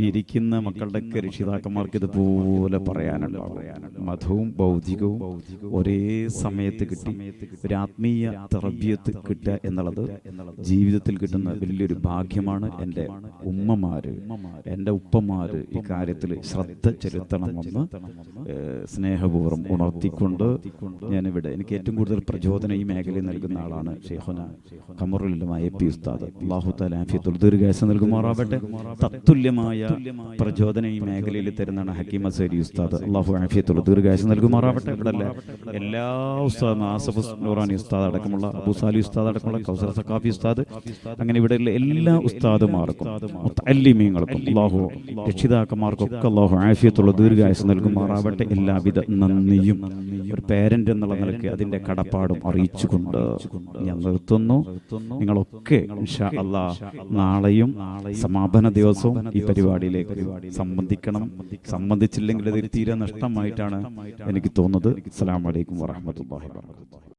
ഇരിക്കുന്ന മക്കളുടെയൊക്കെ രക്ഷിതാക്കന്മാർക്ക് ഇതുപോലെ പറയാനുണ്ടാവും. മതവും ഭൗതികവും ഒരേ സമയത്ത് കിട്ടി ഒരു ആത്മീയ തർബിയത്ത് കിട്ടുക എന്നുള്ളത് ജീവിതത്തിൽ കിട്ടുന്ന വലിയൊരു ഭാഗ്യമാണ്. എൻ്റെ ഉമ്മമാര്, എൻ്റെ ഉപ്പമാര് ഈ കാര്യത്തിൽ ശ്രദ്ധ ചെലുത്തണമെന്ന് സ്നേഹപൂർവ്വം ഉണർത്തിക്കൊണ്ട് ഞാനിവിടെ എനിക്ക് ഏറ്റവും കൂടുതൽ പ്രചോദനം ഈ മേഖലയിൽ നൽകുന്ന ആളാണ് ഷെയ്ഖുന ഖമറുലുലമായ പി ഉസ്താദ്. അല്ലാഹു തആല ആഫിയത്തുൽ ദീർഘായുസ്സ് നൽകുമാറാവട്ടെ. തത്തുല്യമായ പ്രചോദനം ഈ മേഖലയിൽ തരുന്നതാണ് ഹക്കീം അസരി ഉസ്താദ്. അല്ലാഹു ആഫിയത്തുൽ ദീർഘായുസ്സ് നൽകുമാറാവട്ടെ. ഇവിടെ എല്ലാ ഉസ്താദും, ആസഫ് നൂറാനി ഉസ്താദ് അടക്കമുള്ള, അബൂ സാലി ഉസ്താദ് അടക്കമുള്ള, കൗസർ സഖാഫി ഉസ്താദ്, അങ്ങനെ ഇവിടെയുള്ള എല്ലാ ഉസ്താദുമാർക്കും മുത്തഅല്ലിമീങ്ങൾക്കും അല്ലാഹു രക്ഷിതാക്കന്മാർക്കൊക്കെ അല്ലാഹു ആഫിയത്തുൽ ദീർഘായുസ്സ് നൽകുമാറാവട്ടെ. എല്ലാവിധ നന്ദിയും ഒരു പേരന്റ് എന്നുള്ള നിലയ്ക്ക് അതിന്റെ കടപ്പാടും അറിയിച്ചുകൊണ്ട് ഞാൻ നിർത്തുന്നു. നിങ്ങളൊക്കെ ഇൻഷാ അല്ലാഹ് നാളെയും സമാപന ദിവസവും ഈ പരിപാടിയിലേക്ക് സംബന്ധിക്കണം. സംബന്ധിച്ചില്ലെങ്കിൽ അത് തീരെ നഷ്ടമായിട്ടാണ് എനിക്ക് തോന്നുന്നത്. അസ്സലാമു അലൈക്കും വറഹ്മത്തുള്ളാഹി വബറകാതുഹു.